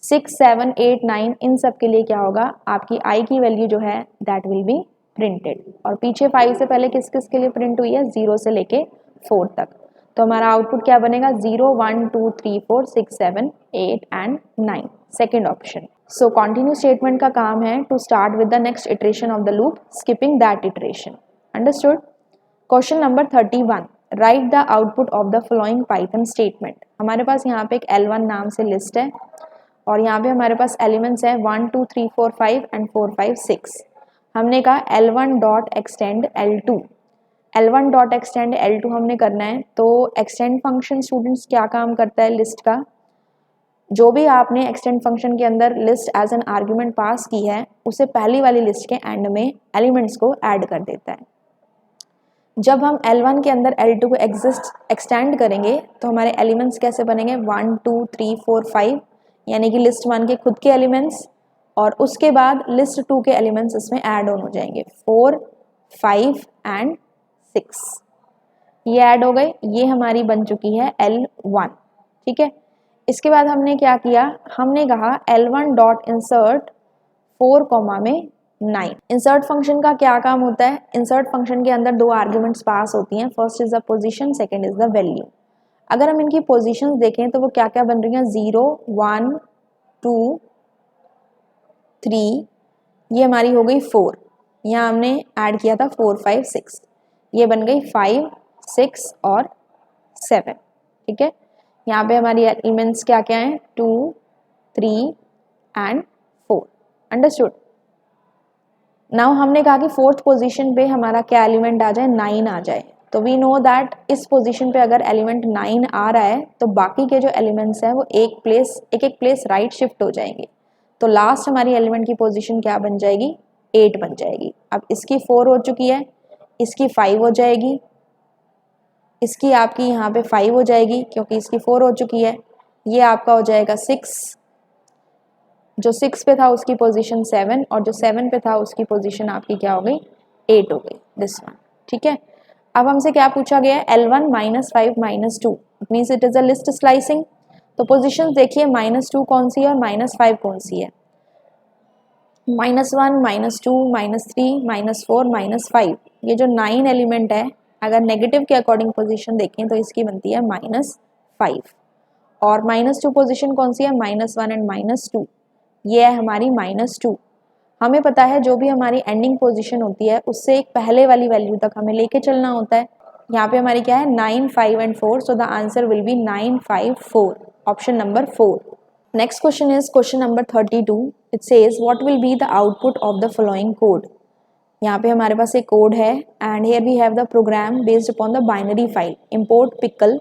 6, 7, 8, 9 इन सब के लिए क्या होगा, आपकी I की वैल्यू जो है दैट विल बी प्रिंटेड। और पीछे 5 से पहले किस किस के लिए प्रिंट हुई है 0 से लेके 4 तक, तो हमारा आउटपुट क्या बनेगा 0, 1, 2, 3, 4, 6, 7, 8 and 9, second option. So continue statement का काम है to start with the next iteration of the loop, skipping that iteration, understood. Question number 31, write the output of the following Python statement. हमारे पास यहाँ पे एक L1 नाम से लिस्ट है और यहाँ पे हमारे पास एलिमेंट्स है 1, 2, 3, 4, 5 एंड 4, 5, 6। हमने कहा L1 dot extend L2, L1 dot extend L2 हमने करना है। तो एक्सटेंड फंक्शन स्टूडेंट्स क्या काम करता है, लिस्ट का जो भी आपने एक्सटेंड फंक्शन के अंदर list as an argument pass की है उसे पहली वाली लिस्ट के एंड में एलिमेंट्स को ऐड कर देता है। जब हम L1 के अंदर L2 को एक्सटेंड करेंगे तो हमारे एलिमेंट्स कैसे बनेंगे 1, 2, 3, 4, 5, यानी कि लिस्ट 1 के खुद के एलिमेंट्स और उसके बाद लिस्ट 2 के एलिमेंट्स इसमें ऐड ऑन हो जाएंगे 4, 5 एंड 6, ये ऐड हो गए, ये हमारी बन चुकी है L1, ठीक है। इसके बाद हमने क्या किया, हमने कहा L1 डॉट इंसर्ट 4, में 9। इंसर्ट फंक्शन का क्या काम होता है, इंसर्ट फंक्शन के अंदर दो आर्ग्यूमेंट्स पास होती हैं, first is the position, second is the value. अगर हम इनकी पोजीशंस देखें तो वो क्या क्या बन रही हैं 0, 1, 2, 3, ये हमारी हो गई 4, यहाँ हमने ऐड किया था 4, 5, 6, ये बन गई 5, 6 और 7, ठीक है। यहाँ पे हमारी एलिमेंट्स क्या क्या हैं 2, 3 एंड 4, अंडरस्टूड। नाउ हमने कहा कि फोर्थ पोजीशन पे हमारा क्या एलिमेंट आ जाए 9 आ जाए, तो वी नो दैट इस पोजीशन पे अगर एलिमेंट 9 आ रहा है तो बाकी के जो एलिमेंट्स हैं वो एक एक प्लेस राइट शिफ्ट हो जाएंगे, तो लास्ट हमारी एलिमेंट की पोजीशन क्या बन जाएगी 8 बन जाएगी। अब इसकी 4 हो चुकी है, इसकी 5 हो जाएगी, इसकी आपकी यहाँ पे 5 हो जाएगी क्योंकि इसकी 4 हो चुकी है, ये आपका हो जाएगा 6, जो 6 पे था उसकी पोजीशन 7 और जो 7 पे था उसकी पोजीशन आपकी क्या हो गई 8 हो गई, दिस वन, ठीक है। अब हमसे क्या पूछा गया है L1 -5 -2, it means it is a list slicing. तो पोजीशन देखिए -2 कौन सी है और -5 कौन सी है, -1, -2, -3, -4, -5, ये जो 9 एलिमेंट है अगर नेगेटिव के अकॉर्डिंग पोजीशन देखें तो इसकी बनती है -5 और -2 पोजीशन कौन सी है -1 एंड -2, ये है हमारी -2। हमें पता है जो भी हमारी एंडिंग पोजीशन होती है उससे एक पहले वाली वैल्यू तक हमें लेके चलना होता है, यहाँ पे हमारी क्या है 9, 5 and 4, so the answer will be 9, 5, 4, option number 4. Next question is question number 32. It says what will be the output of the following code. यहाँ पे हमारे पास एक कोड है and here we have the program based upon the binary file import pickle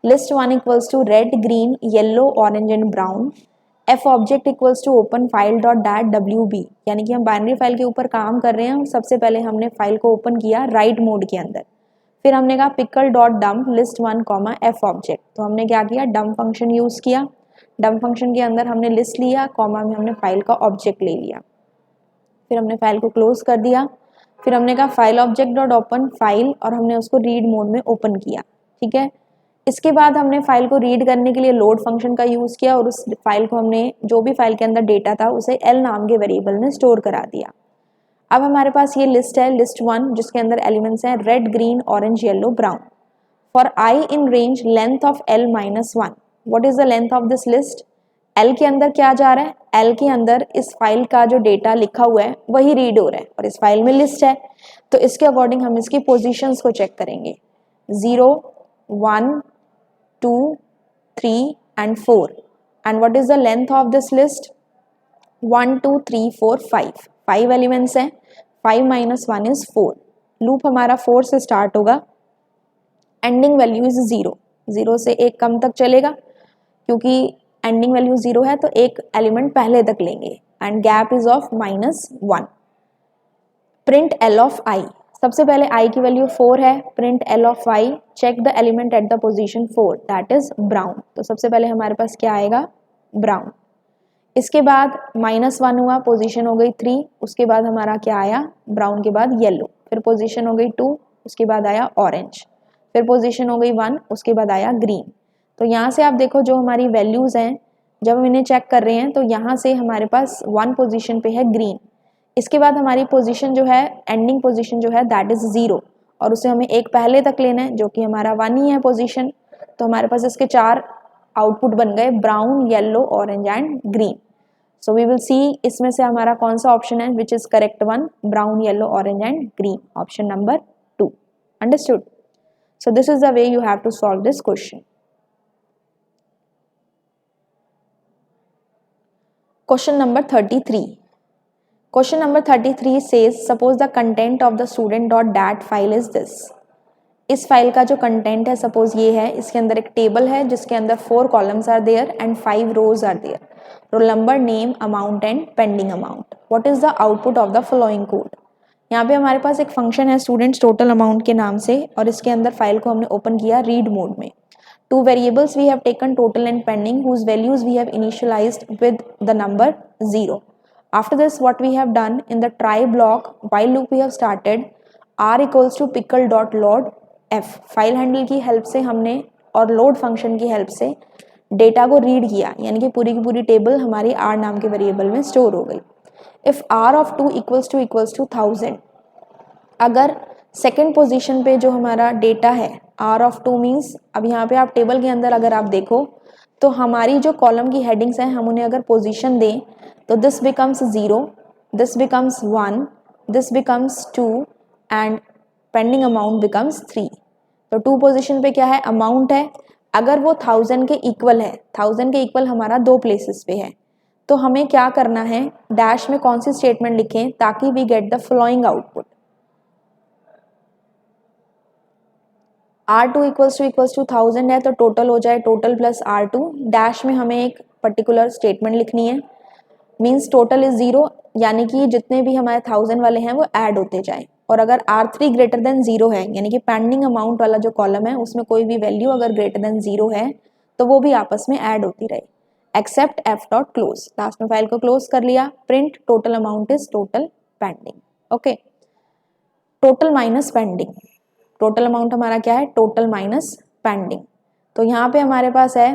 list 1 equals to red, green, yellow, orange and brown. f object equals to open file dot dat wb. यानी कि हम binary file के ऊपर काम कर रहे हैं. सबसे पहले हमने फाइल को ओपन किया राइट मोड के अंदर, फिर हमने कहा pickle dot dump list 1 comma F object. तो हमने क्या किया, डम्प फंक्शन यूज़ किया. डम्प फंक्शन के अंदर हमने लिस्ट लिया, कॉमा में हमने फाइल का ऑब्जेक्ट ले लिया, फिर हमने फाइल को क्लोज कर दिया. फिर हमने कहा file object dot open file और हमने उसको रीड मोड में ओपन किया. ठीक है. इसके बाद हमने फाइल को रीड करने के लिए लोड फंक्शन का यूज़ किया और उस फाइल को हमने जो भी फाइल के अंदर डेटा था उसे एल नाम के वेरिएबल में स्टोर करा दिया. अब हमारे पास ये लिस्ट है, लिस्ट 1, जिसके अंदर एलिमेंट्स हैं red, green, orange, yellow, brown. For I in range length of L minus 1. What is the length of this list. L के अंदर क्या जा रहा है, एल के अंदर इस फाइल का जो डेटा लिखा हुआ है वही रीड हो रहा है और इस फाइल में लिस्ट है. तो इसके अकॉर्डिंग हम इसकी पोजीशंस को चेक करेंगे. 0, 1, 2, 3 and 4. And what is the length of this list. 1, 2, 3, 4, 5. 5 elements हैं. 5 माइनस 1 इज 4. लूप हमारा 4 से स्टार्ट होगा. Ending value is 0. 0 से एक कम तक चलेगा क्योंकि एंडिंग वैल्यू 0 है तो एक एलिमेंट पहले तक लेंगे. And gap is of -1. Print L of I. सबसे पहले आई की वैल्यू 4 है. Print L of I, check the element at the position 4, that is brown. तो सबसे पहले हमारे पास क्या आएगा, ब्राउन. इसके बाद -1 हुआ, पोजीशन हो गई 3. उसके बाद हमारा क्या आया, ब्राउन के बाद येलो. फिर पोजीशन हो गई 2. उसके बाद आया ऑरेंज. फिर पोजीशन हो गई 1. उसके बाद आया ग्रीन. तो यहाँ से आप देखो जो हमारी वैल्यूज़ हैं जब हम इन्हें चेक कर रहे हैं तो यहाँ से हमारे पास 1 पोजीशन पे है ग्रीन. इसके बाद हमारी पोजीशन जो है, एंडिंग पोजीशन जो है दैट इज़ 0 और उसे हमें एक पहले तक लेना है जो कि हमारा 1 ही है पोजीशन. तो हमारे पास इसके 4 आउटपुट बन गए, brown, yellow, orange and green. So we will see इसमें से हमारा कौन सा ऑप्शन है which is correct one, brown, yellow, orange and green, option number 2. Understood. So this is the way you have to solve this question. Question number 33. Question number 33 says suppose the content of the student.dat file is this. इस file का जो content है suppose ये है. इसके अंदर एक table है जिसके अंदर 4 columns are there and 5 rows are there. Roll number, name, amount and pending amount. What is the output of the following code. यहाँ पे हमारे पास एक फंक्शन है स्टूडेंट्स टोटल अमाउंट के नाम से और इसके अंदर फाइल को हमने ओपन किया रीड मोड में. 2 variables we have taken total and pending whose values we have initialized with the number 0. After this what we have done in the try block while loop we have started r equals to pickle dot load f. File handle की help से हमने और load function की help से data को read किया यानी कि पूरी की पूरी टेबल हमारी r नाम के वेरिएबल में स्टोर हो गई. If r of 2 equals to 1000, अगर सेकेंड पोजीशन पे जो हमारा डेटा है r of 2 मीन्स, अब यहाँ पे आप टेबल के अंदर अगर आप देखो तो हमारी जो कॉलम की हेडिंग्स हैं हम उन्हें अगर पोजीशन दें तो this becomes 0, this becomes 1, this becomes 2 and pending amount becomes 3. तो 2 पोजीशन पे क्या है, अमाउंट है. अगर वो 1000 के इक्वल है, 1000 के इक्वल हमारा 2 प्लेसेस पे है, तो हमें क्या करना है, डैश में कौन सी स्टेटमेंट लिखें ताकि we get the following output. R2 equals to 1000 है तो टोटल हो जाए टोटल प्लस R2. डैश में हमें एक पर्टिकुलर स्टेटमेंट लिखनी है, मीन्स टोटल इज 0 यानी कि जितने भी हमारे 1000 वाले हैं वो ऐड होते जाएं. और अगर R3 ग्रेटर देन 0 है यानी कि पेंडिंग अमाउंट वाला जो कॉलम है उसमें कोई भी वैल्यू अगर ग्रेटर देन 0 है तो वो भी आपस में ऐड होती रहे. Except f dot close, last में फाइल को क्लोज कर लिया. Print total amount is total pending. Okay, total minus pending. Total amount हमारा क्या है, टोटल माइनस पेंडिंग. तो यहाँ पे हमारे पास है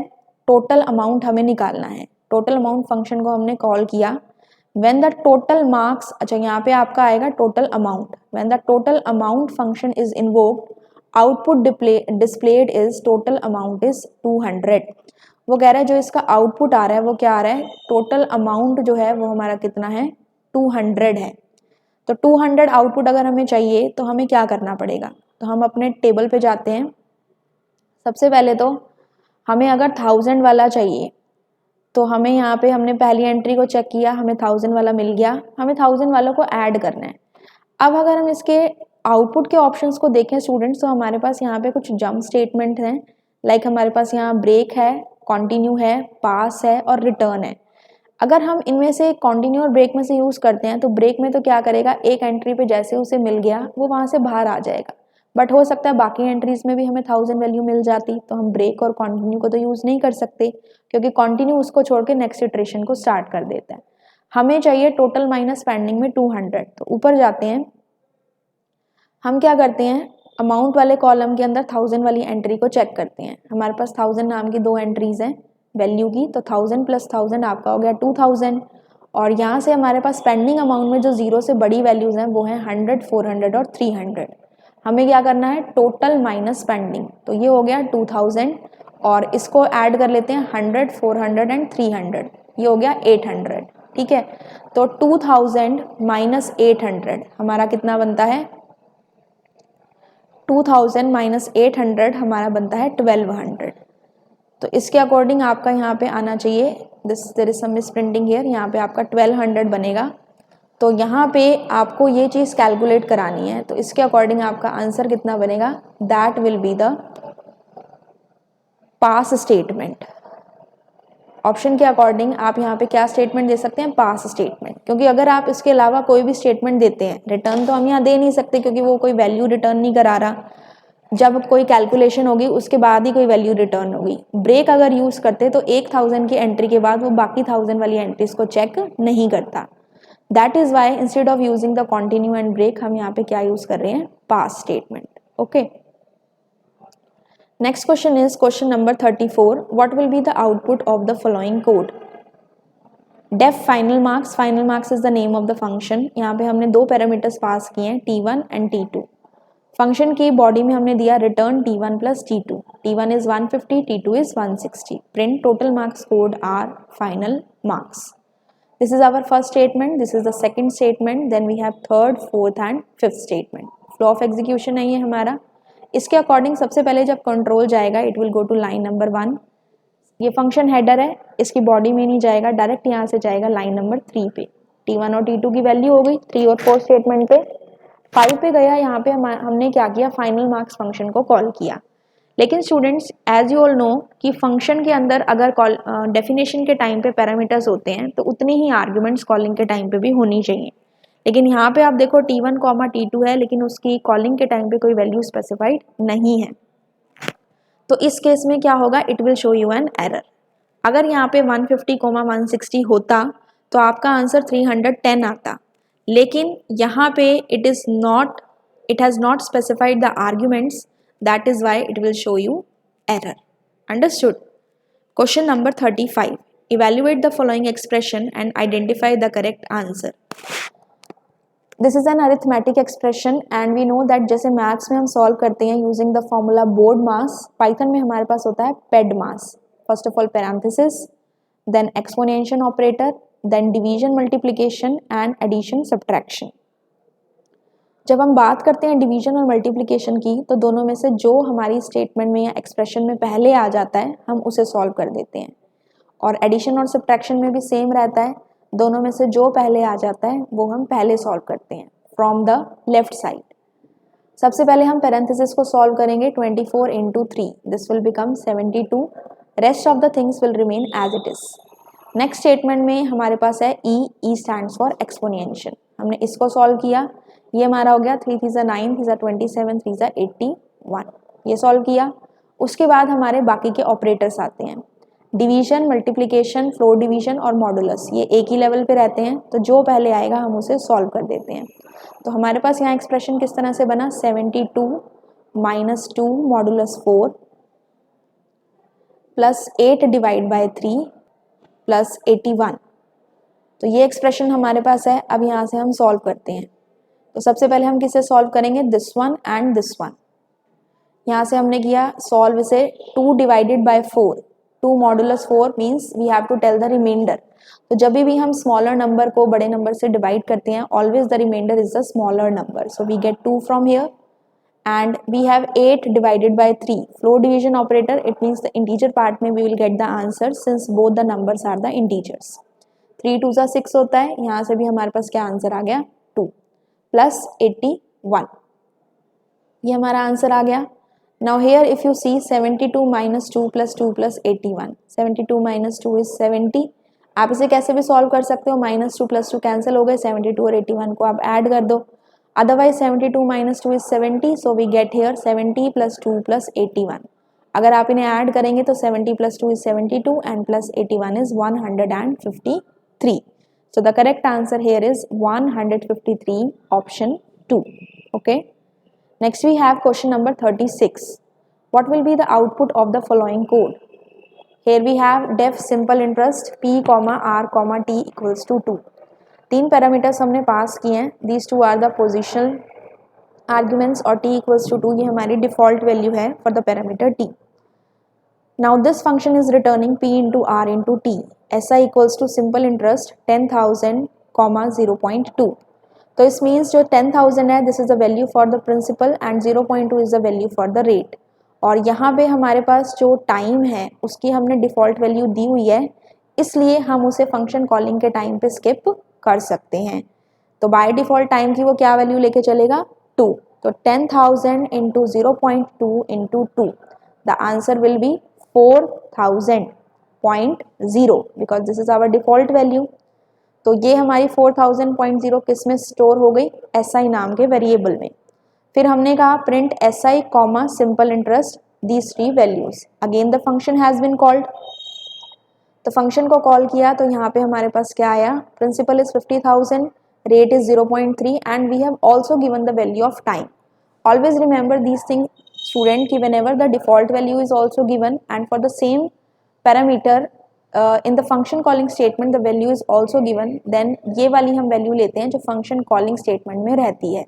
टोटल अमाउंट हमें निकालना है. टोटल अमाउंट फंक्शन को हमने कॉल किया. व्हेन द टोटल मार्क्स, अच्छा यहाँ पे आपका आएगा total amount. When the total amount function is invoked output displayed is total amount is 200. वो कह रहा है जो इसका आउटपुट आ रहा है वो क्या आ रहा है, टोटल अमाउंट जो है वो हमारा कितना है, 200 है. तो 200 आउटपुट अगर हमें चाहिए तो हमें क्या करना पड़ेगा, तो हम अपने टेबल पे जाते हैं। सबसे पहले तो हमें अगर 1000 वाला चाहिए तो हमें यहाँ पे हमने पहली एंट्री को चेक किया, हमें 1000 वाला मिल गया, हमें 1000 वालों को ऐड करना है। अब अगर हम इसके आउटपुट के ऑप्शंस को देखें स्टूडेंट्स, तो हमारे पास यहाँ पे कुछ जंप स्टेटमेंट हैं, लाइक हमारे पास यहाँ ब्रेक है, कंटिन्यू है, पास है और रिटर्न है। अगर हम इनमें से कंटिन्यू और ब्रेक में से यूज़ करते हैं तो ब्रेक में तो क्या करेगा, एक एंट्री पे जैसे उसे मिल गया वो वहाँ से बाहर आ जाएगा, बट हो सकता है बाकी एंट्रीज में भी हमें 1000 वैल्यू मिल जाती, तो हम ब्रेक और कंटिन्यू को तो यूज़ नहीं कर सकते क्योंकि कंटिन्यू उसको छोड़ के नेक्स्ट इटरेशन को स्टार्ट कर देता है। हमें चाहिए टोटल माइनस पेंडिंग में 200, तो ऊपर जाते हैं, हम क्या करते हैं अमाउंट वाले कॉलम के अंदर 1000 वाली एंट्री को चेक करते हैं। हमारे पास 1000 नाम की 2 एंट्रीज हैं वैल्यू की, तो 1000 प्लस 1000 आपका हो गया 2000, और यहाँ से हमारे पास पेंडिंग अमाउंट में जो जीरो से बड़ी वैल्यूज़ हैं वो हैं 100, 400 और 300। हमें क्या करना है टोटल माइनस पेंडिंग, तो ये हो गया 2000 और इसको ऐड कर लेते हैं 100, 400 एंड 300, ये हो गया 800। ठीक है, तो 2000 माइनस 800 हमारा कितना बनता है, 2000 माइनस 800 हमारा बनता है 1200। तो इसके अकॉर्डिंग आपका यहाँ पे आना चाहिए, there is some misprinting here, यहाँ पे आपका 1200 बनेगा। तो यहाँ पे आपको ये चीज़ कैलकुलेट करानी है, तो इसके अकॉर्डिंग आपका आंसर कितना बनेगा, that will be the pass statement. Option के अकॉर्डिंग आप यहाँ पे क्या स्टेटमेंट दे सकते हैं, पास स्टेटमेंट, क्योंकि अगर आप इसके अलावा कोई भी स्टेटमेंट देते हैं, रिटर्न तो हम यहाँ दे नहीं सकते क्योंकि वो कोई वैल्यू रिटर्न नहीं करा रहा, जब कोई कैलकुलेशन होगी उसके बाद ही कोई वैल्यू रिटर्न होगी। ब्रेक अगर यूज़ करते तो 1000 की एंट्री के बाद वो बाकी 1000 वाली एंट्रीज को चेक नहीं करता। That is why instead of using the continue and break हम यहाँ पे क्या यूज़ कर रहे हैं, pass statement. Okay, next question is question number 34, what will be the output of the following code. Def final marks is the name of the function. यहाँ पे हमने 2 पैरामीटर्स पास किए हैं t1 एंड t2। फंक्शन की body में हमने दिया return t1 plus t2, t1 is 150, t2 is 160, print total marks code are final marks. This is our first statement, this is the second statement, then we have third, fourth and fifth statement. Flow of execution है ये हमारा। इसके according सबसे पहले जब control जाएगा it will go to line number 1। ये function header है, इसकी बॉडी में नहीं जाएगा, डायरेक्ट यहाँ से जाएगा लाइन नंबर 3 पे। t1 और t2 की वैल्यू हो गई 3 और 4 स्टेटमेंट पे। 5 पे गया, यहाँ पे हमने क्या किया, फाइनल मार्क्स फंक्शन को कॉल किया। लेकिन students as you all know कि फंक्शन के अंदर अगर डेफिनेशन के टाइम पे पैरामीटर्स होते हैं तो उतनी ही आर्ग्यूमेंट्स कॉलिंग के टाइम पे भी होनी चाहिए। लेकिन यहाँ पे आप देखो t1, t2 है, लेकिन उसकी कॉलिंग के टाइम पे कोई वैल्यू स्पेसिफाइड नहीं है, तो इस केस में क्या होगा, it will show you an error. अगर यहाँ पे 150, 160 होता तो आपका आंसर 310 आता, लेकिन यहाँ पे it has not specified the arguments, that is why it will show you error. Understood. Question number 35, evaluate the following expression and identify the correct answer. This is an arithmetic expression and we know that जैसे maths में हम solve करते हैं using the formula BODMAS, Python में हमारे पास होता है PEMDAS. First of all parenthesis, then exponential operator, then division, multiplication and addition, subtraction. जब हम बात करते हैं डिवीजन और मल्टीप्लिकेशन की तो दोनों में से जो हमारी स्टेटमेंट में या एक्सप्रेशन में पहले आ जाता है हम उसे सॉल्व कर देते हैं, और एडिशन और सब्ट्रैक्शन में भी सेम रहता है, दोनों में से जो पहले आ जाता है वो हम पहले सॉल्व करते हैं फ्रॉम द लेफ्ट साइड। सबसे पहले हम पैरेंथेसिस को सॉल्व करेंगे, 24 into 3, this will become 72, rest of the things will remain as it is. Next statement में हमारे पास है ई स्टैंड्स फॉर एक्सपोनेंशियल, हमने इसको सॉल्व किया, ये हमारा हो गया 3 3 9, 3 27, 3 81, ये सॉल्व किया। उसके बाद हमारे बाकी के ऑपरेटर्स आते हैं, डिवीजन, मल्टीप्लिकेशन, फ्लोर डिवीजन और मॉडुलस, ये एक ही लेवल पे रहते हैं, तो जो पहले आएगा हम उसे सॉल्व कर देते हैं। तो हमारे पास यहाँ एक्सप्रेशन किस तरह से बना, 72 - 2 modulus 4 plus 8 divide by 3 plus 81, तो ये एक्सप्रेशन हमारे पास है। अब यहाँ से हम सॉल्व करते हैं, तो सबसे पहले हम किसे सॉल्व करेंगे, this one and this one. यहाँ से हमने किया सॉल्व इसे 2 divided by 4, 2 modulus 4 means we have to tell the reminder. तो जब भी हम स्मॉलर नंबर को बड़े नंबर से डिवाइड करते हैं, always the reminder is the smaller number, so we get 2 from here and we have 8 divided by 3. Floor division operator, it means the integer part में we will get the answer since both the numbers are the integers. 3 2 सा 6 होता है, यहाँ से भी हमारे पास क्या आंसर आ गया 2 प्लस 81, ये हमारा आंसर आ गया. Now here if you see 72 minus 2 plus 2 plus 81, 72 minus 2 is 70. आप इसे कैसे भी सॉल्व कर सकते हो, माइनस 2 प्लस 2 कैंसिल हो गए, 72 और 81 को आप ऐड कर दो. Otherwise 72 minus 2 is 70, so we get here 70 plus 2 plus 81. अगर आप इन्हें ऐड करेंगे तो 70 plus 2 is 72 and plus 81 is 153. So the correct answer here is 153, option 2. Okay. Next we have question number 36. What will be the output of the following code? Here we have def simple interest p, r, t equals to 2. 3 parameters हमने pass किए हैं. These two are the positional arguments और t equals to 2 ये हमारी default value है for the parameter t. Now this function is returning p into R into T. SI equals to simple interest 10,000, 0.2. तो इस means जो 10,000 है this is the value for the principal and 0.2 is the value for the rate. और यहाँ पे हमारे पास जो टाइम है उसकी हमने डिफ़ॉल्ट वैल्यू दी हुई है, इसलिए हम उसे फंक्शन कॉलिंग के टाइम पे स्किप कर सकते हैं. तो बाय डिफ़ॉल्ट टाइम की वो क्या वैल्यू लेके चलेगा 2. तो 10,000 into 0.2 into 2, the answer will be 4,000.0 because this is our default value. तो ये हमारी 4,000.0 किस में स्टोर हो गई, SI नाम के वेरिएबल में. फिर हमने कहा print SI comma simple interest these 3 values. Again the function has been called. तो फंक्शन को कॉल किया तो यहाँ पे हमारे पास क्या आया, principal is 50,000, rate is 0.3 and we have also given the value of time. Always remember these thing student की whenever the default value is also given and for the same parameter in the function calling statement the value is also given, then ये वाली हम value लेते हैं जो function calling statement में रहती है.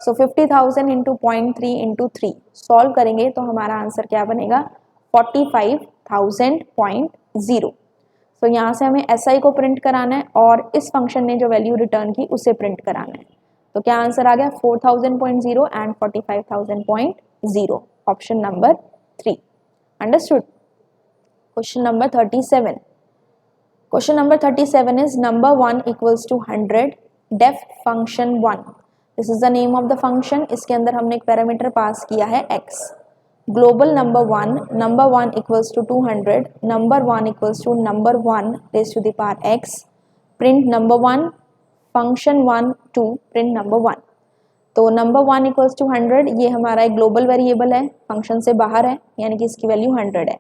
सो 50,000 इंटू 0.3 इंटू 3 सॉल्व करेंगे तो हमारा आंसर क्या बनेगा 45,000.0. तो यहाँ से हमें SI को प्रिंट कराना है और इस फंक्शन ने जो वैल्यू रिटर्न की उसे प्रिंट कराना है. तो क्या आंसर आ गया 4,000.0 and 45,000.0, option number 3. Understood. Question number 37. Question number 37 is number 1 equals to 100 def function 1. This is the name of the function. इसके अंदर हमने एक पैरामीटर पास किया है x. Global number 1 equals to 200, number 1 equals to number 1 raise to the power x, print number 1, function 1 2 print number 1. तो number 1 equals to 100 ये हमारा एक ग्लोबल वेरिएबल है, फंक्शन से बाहर है, यानी कि इसकी वैल्यू 100 है.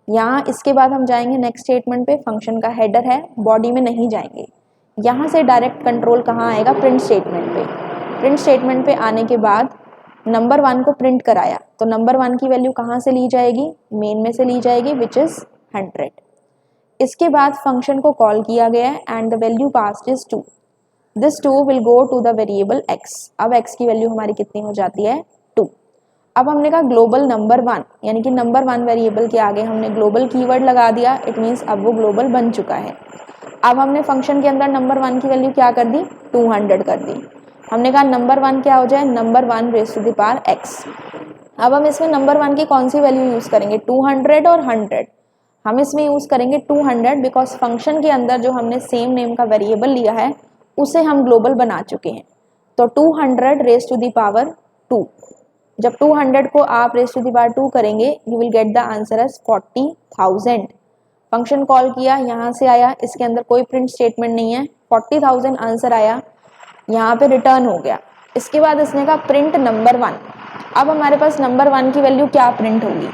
यहाँ इसके बाद हम जाएंगे नेक्स्ट स्टेटमेंट पे, फंक्शन का हेडर है, बॉडी में नहीं जाएंगे. यहाँ से डायरेक्ट कंट्रोल कहाँ आएगा, प्रिंट स्टेटमेंट पे. प्रिंट स्टेटमेंट पे आने के बाद नंबर 1 को प्रिंट कराया तो नंबर 1 की वैल्यू कहाँ से ली जाएगी, मेन में से ली जाएगी विच इज़ 100. इसके बाद फंक्शन को कॉल किया गया and the value passed is 2. This 2 will go to the variable x. अब x की वैल्यू हमारी कितनी हो जाती है 2. अब हमने कहा ग्लोबल नंबर 1, यानी कि नंबर 1 वेरिएबल के आगे हमने ग्लोबल कीवर्ड लगा दिया, इट मीन्स अब वो ग्लोबल बन चुका है. अब हमने फंक्शन के अंदर नंबर 1 की वैल्यू क्या कर दी 200 कर दी. हमने कहा नंबर 1 क्या हो जाए, number 1 raise to the power x. अब हम इसमें नंबर 1 की कौन सी वैल्यू यूज़ करेंगे 200 और 100. हम इसमें यूज़ करेंगे 200 बिकॉज फंक्शन के अंदर जो हमने सेम नेम का वेरिएबल लिया है उसे हम ग्लोबल बना चुके हैं. तो 200 रेज़ टू द पावर 2. जब 200 को आप रेज़ टू द पावर 2 करेंगे you will get the answer as 40,000. Function call किया, यहाँ से आया, इसके अंदर कोई प्रिंट स्टेटमेंट नहीं है, 40,000 आंसर आया, यहाँ पे रिटर्न हो गया. इसके बाद इसने कहा प्रिंट नंबर 1. अब हमारे पास नंबर 1 की वैल्यू क्या प्रिंट होगी,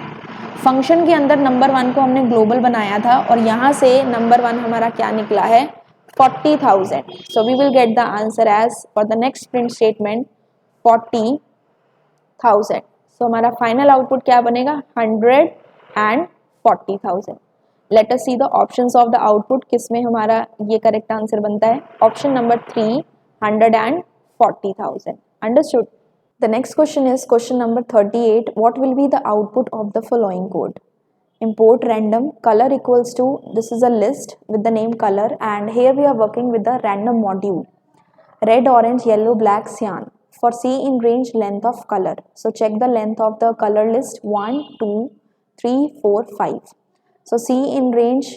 फंक्शन के अंदर नंबर 1 को हमने ग्लोबल बनाया था और यहाँ से नंबर 1 हमारा क्या निकला है 40,000. So we will get the answer as for the next print statement 40,000. So हमारा फाइनल आउटपुट क्या बनेगा 100 and 40,000. Let us see the options of the output, किस में हमारा ये करेक्ट आंसर बनता है. Option number 3 100 and 40,000. Understood? The next question is question number 38. What will be the output of the following code? Import random color equals to, this is a list with the name color and here we are working with the random module. Red, orange, yellow, black, cyan. for C in range length of color. So check the length of the color list 1, 2, 3, 4, 5. So C in range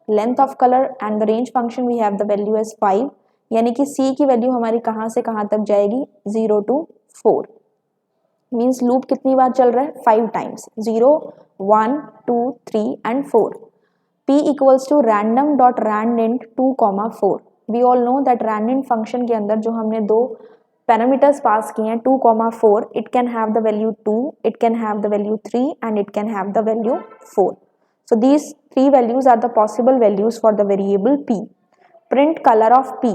length of color and the range function we have the value as 5. यानी कि C की value हमारी कहाँ से कहाँ तक जाएगी 0 to 4. Means loop कितनी बार चल रहा है 5 times 0, 1, 2, 3 and 4. P equals to random dot randint 2, 4. We all know that randint function के अंदर जो हमने दो पैरामीटर्स पास किए हैं 2, 4, it can have the value 2, it can have the value 3 and it can have the value 4. So these three values are the possible values for the variable P. Print color of P.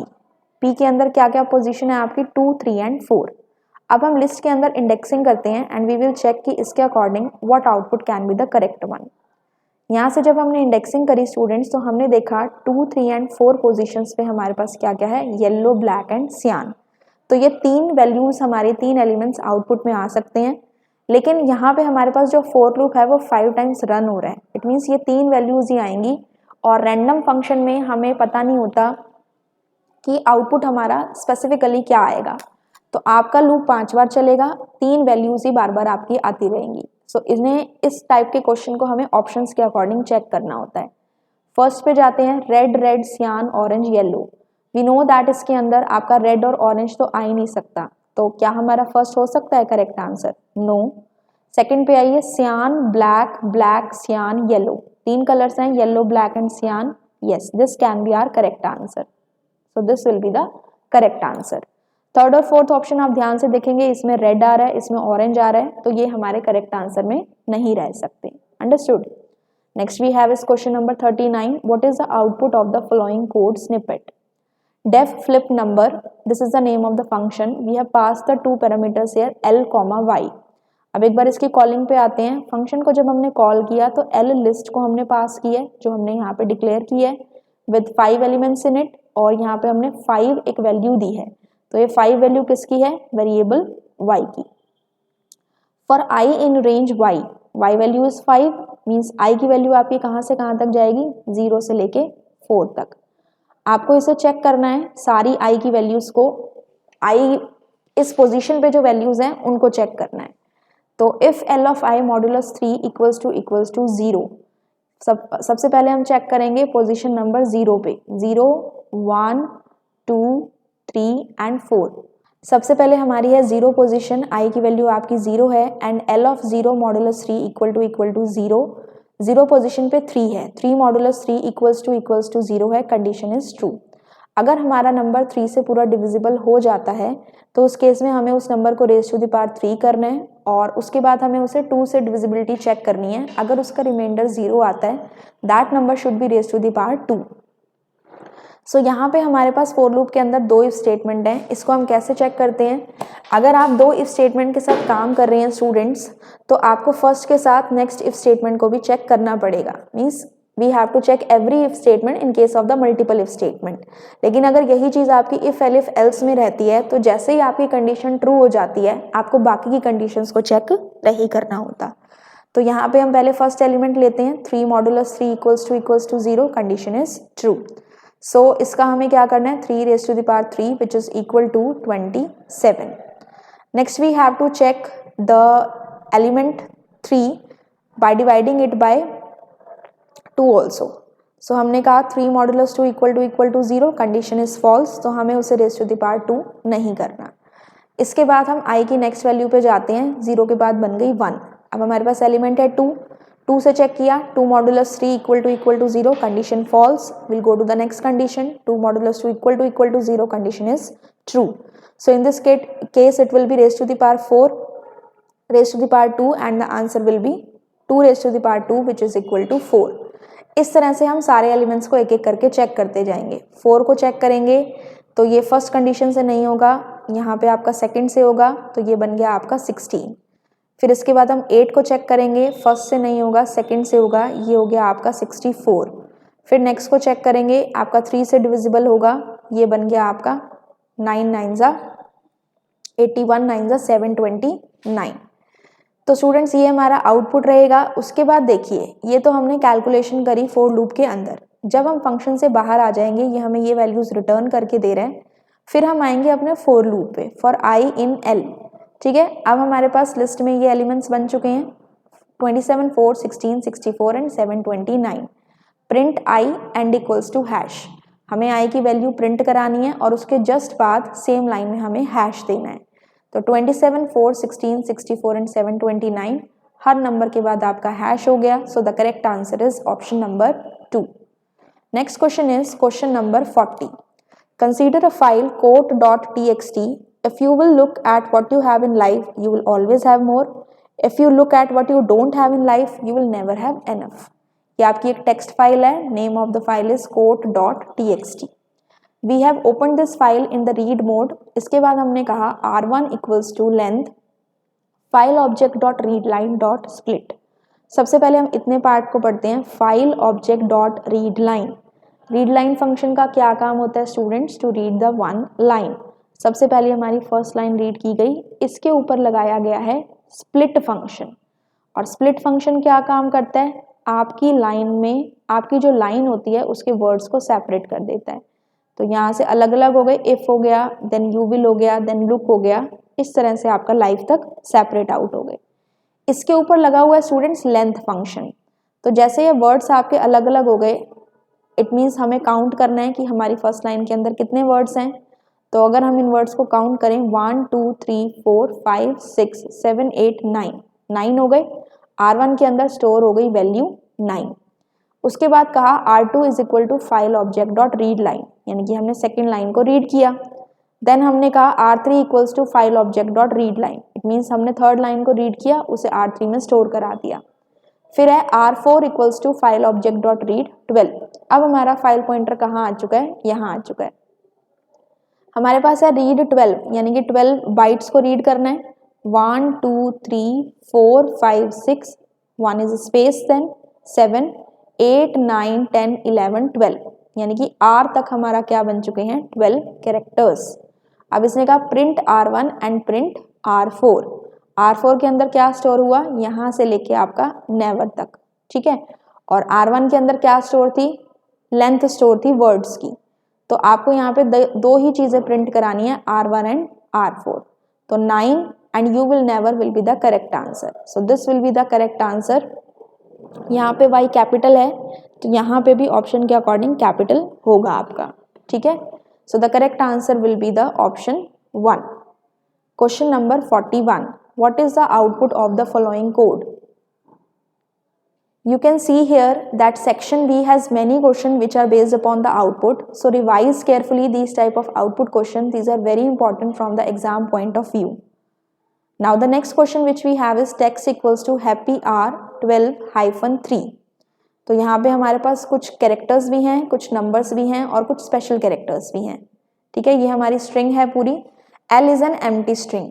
P के अंदर क्या क्या position है आपकी 2, 3 and 4. अब हम list के अंदर इंडेक्सिंग करते हैं एंड वी विल चेक कि इसके according what output can be the correct one. यहाँ से जब हमने इंडेक्सिंग करी स्टूडेंट्स तो हमने देखा 2, 3 and 4 पोजीशंस पे हमारे पास क्या क्या है येलो, ब्लैक एंड सियान. तो ये तीन वैल्यूज हमारे तीन एलिमेंट्स आउटपुट में आ सकते हैं. लेकिन यहाँ पे हमारे पास जो फोर लूप है वो 5 टाइम्स रन हो रहा है. इट मीन्स ये तीन वैल्यूज ही आएंगी और रैंडम फंक्शन में हमें पता नहीं होता कि आउटपुट हमारा स्पेसिफिकली क्या आएगा. तो आपका लूप 5 बार चलेगा, तीन वैल्यूज ही बार बार आपकी आती रहेंगी. सो इस टाइप के क्वेश्चन को हमें ऑप्शंस के अकॉर्डिंग चेक करना होता है. फर्स्ट पे जाते हैं red, red, cyan, orange, yellow. We know that इसके अंदर आपका रेड और ऑरेंज तो आ ही नहीं सकता. तो क्या हमारा फर्स्ट हो सकता है करेक्ट आंसर? नो. सेकंड पे आइए cyan, black, black, cyan, yellow. तीन कलर्स हैं yellow, black and cyan. Yes, this can be our correct answer. So this will be the correct answer. Third और फोर्थ ऑप्शन आप ध्यान से देखेंगे, इसमें रेड आ रहा है, इसमें ऑरेंज आ रहा है, तो ये हमारे करेक्ट आंसर में नहीं रह सकते. अंडरस्टूड. नेक्स्ट वी हैव इस question number 39. What is the output of the following code snippet? Def flip number, this is the name of the function. We have passed the two parameters here L, Y. अब एक बार इसकी calling पे आते हैं. Function को जब हमने call किया तो L लिस्ट को हमने पास की है जो हमने यहाँ पे डिक्लेयर की है विद 5 एलिमेंट्स इन इट और यहाँ पे हमने 5 एक वैल्यू दी है. तो ये 5 वैल्यू किसकी है? वेरिएबल y की. For i in range y value is 5 means i की वैल्यू आपकी कहाँ से कहाँ तक जाएगी 0 से लेके 4 तक. आपको इसे चेक करना है सारी i की वैल्यूज को, i इस पोजीशन पे जो वैल्यूज हैं उनको चेक करना है. तो if L of i modulus 3 equals to 0, सबसे पहले हम चेक करेंगे पोजीशन नंबर 0 पे. 0, 1, 2, 3 एंड 4. सबसे पहले हमारी है 0 पोजीशन, i की वैल्यू आपकी 0 है and L of 0 modulus 3 equal to 0. 0 position पे 3 है, 3 मॉडुलस 3 इक्वल्स टू 0 है. Condition is true. अगर हमारा नंबर 3 से पूरा डिविजिबल हो जाता है तो उस केस में हमें उस नंबर को रेज टू द पावर 3 करना है और उसके बाद हमें उसे 2 से डिविजिबिलिटी चेक करनी है. अगर उसका रिमाइंडर 0 आता है that number should be raise to the power 2. So यहाँ पे हमारे पास फोर लूप के अंदर 2 इफ स्टेटमेंट हैं. इसको हम कैसे चेक करते हैं? अगर आप 2 इफ स्टेटमेंट के साथ काम कर रहे हैं स्टूडेंट्स तो आपको फर्स्ट के साथ नेक्स्ट इफ स्टेटमेंट को भी चेक करना पड़ेगा. Means we have to check every if statement in case of the multiple if statement. लेकिन अगर यही चीज़ आपकी इफ एल इफ एल्स में रहती है तो जैसे ही आपकी कंडीशन ट्रू हो जाती है आपको बाकी की कंडीशंस को चेक नहीं करना होता. तो यहाँ पे हम पहले फर्स्ट एलिमेंट लेते हैं 3 modulus 3 equals to 0. Condition is true. So इसका हमें क्या करना है 3 raise to the power 3 which is equal to 27. Next we have to check the element 3 by dividing it by 2 also. So हमने कहा 3 modulus 2 equal to 0. Condition is false, तो हमें उसे रेज टू द पावर 2 नहीं करना. इसके बाद हम i की नेक्स्ट वैल्यू पे जाते हैं. 0 के बाद बन गई 1. अब हमारे पास एलिमेंट है 2 से चेक किया 2 modulus 3 equal to 0. Condition false. Will go to the next condition 2 modulus 2 equal to 0. Condition is true. So in this case it will be raise to the power 4 raise to the power 2 and the answer will be 2 raise to the power 2 which is equal to 4. इस तरह से हम सारे elements को एक एक करके check करते जाएंगे. 4 को चेक करेंगे तो ये फर्स्ट कंडीशन से नहीं होगा, यहाँ पे आपका सेकंड से होगा, तो ये बन गया आपका 16. फिर इसके बाद हम 8 को चेक करेंगे, फर्स्ट से नहीं होगा सेकंड से होगा, ये हो गया आपका 64. फिर नेक्स्ट को चेक करेंगे, आपका 3 से डिविजिबल होगा, ये बन गया आपका 9 9 जा 81 9 जा 729. तो स्टूडेंट्स ये हमारा आउटपुट रहेगा. उसके बाद देखिए ये तो हमने कैलकुलेशन करी फॉर लूप के अंदर. जब हम फंक्शन से बाहर आ जाएंगे ये हमें ये वैल्यूज रिटर्न करके दे रहे हैं. फिर हम आएंगे अपने फॉर लूप पे, फॉर आई इन एल। ठीक है, अब हमारे पास लिस्ट में ये एलिमेंट्स बन चुके हैं 27, 4, 16, 64 and 729। Print I and equals to hash, हमें आई की वैल्यू प्रिंट करानी है और उसके जस्ट बाद सेम लाइन में हमें हैश देना है। तो 27, 4, 16, 64 एंड 729 हर नंबर के बाद आपका हैश हो गया। सो the correct answer is option number 2। Next question is question number 40। Consider a file quote.txt. If you will look at what you have in life, you will always have more. If you look at what you don't have in life, you will never have enough. ये आपकी एक text file है, name of the file is quote.txt. We have opened this file in the read mode. इसके बाद हमने कहा r1 equals to length file object dot readline dot split. सबसे पहले हम इतने पार्ट को पढ़ते हैं, file object dot read line. Read line function का क्या काम होता है students? To read the one line. सबसे पहले हमारी फर्स्ट लाइन रीड की गई, इसके ऊपर लगाया गया है स्प्लिट फंक्शन। और स्प्लिट फंक्शन क्या काम करता है? आपकी लाइन में, आपकी जो लाइन होती है उसके वर्ड्स को सेपरेट कर देता है। तो यहाँ से अलग अलग हो गए, इफ हो गया, देन यू विल हो गया, देन लुक हो गया, इस तरह से आपका लाइफ तक सेपरेट आउट हो गए। इसके ऊपर लगा हुआ है स्टूडेंट्स लेंथ फंक्शन। तो जैसे ये वर्ड्स आपके अलग अलग हो गए, इट मीन्स हमें काउंट करना है कि हमारी फर्स्ट लाइन के अंदर कितने वर्ड्स हैं। तो अगर हम इन वर्ड्स को काउंट करें 1 2 3 4 5 6 7 8 9, 9 हो गए। R1 के अंदर स्टोर हो गई वैल्यू 9। उसके बाद कहा R2 is equal to file object dot read line, यानी कि हमने सेकेंड लाइन को रीड किया। देन हमने कहा R3 equals to file object dot read line, it means हमने थर्ड लाइन को रीड किया, उसे R3 में स्टोर करा दिया। फिर है R4 equals to file object dot read 12। अब हमारा फाइल पॉइंटर कहाँ आ चुका है? यहाँ आ चुका है। हमारे पास है रीड 12, यानी कि 12 बाइट्स को रीड करना है। 1 2 3 4 5 6, 1 इज स्पेस, देन 7 8 9 10 11 12, यानी कि R तक हमारा क्या बन चुके हैं? 12 कैरेक्टर्स। अब इसने कहा print R1 and print R4। R4 के अंदर क्या स्टोर हुआ? यहाँ से लेके आपका नेवर तक, ठीक है। और R1 के अंदर क्या स्टोर थी? लेंथ स्टोर थी वर्ड्स की। तो आपको यहाँ पे दो ही चीजें प्रिंट करानी है, R1 एंड R4। तो 9 and you will never will be the correct answer. So this will be the correct answer. यहाँ पे Y कैपिटल है, तो यहाँ पे भी ऑप्शन के अकॉर्डिंग कैपिटल होगा आपका, ठीक है। सो the correct answer will be the option 1। Question number 41। What is the output of the following code? You can see here that section B has many questions which are based upon the output. So revise carefully these type of output questions. These are very important from the exam point of view. Now the next question which we have is text equals to happy R 12-3। तो यहाँ पे हमारे पास कुछ characters भी हैं, कुछ numbers भी हैं और कुछ स्पेशल कैरेक्टर्स भी हैं, ठीक है। ये हमारी स्ट्रिंग है पूरी। L is an empty string.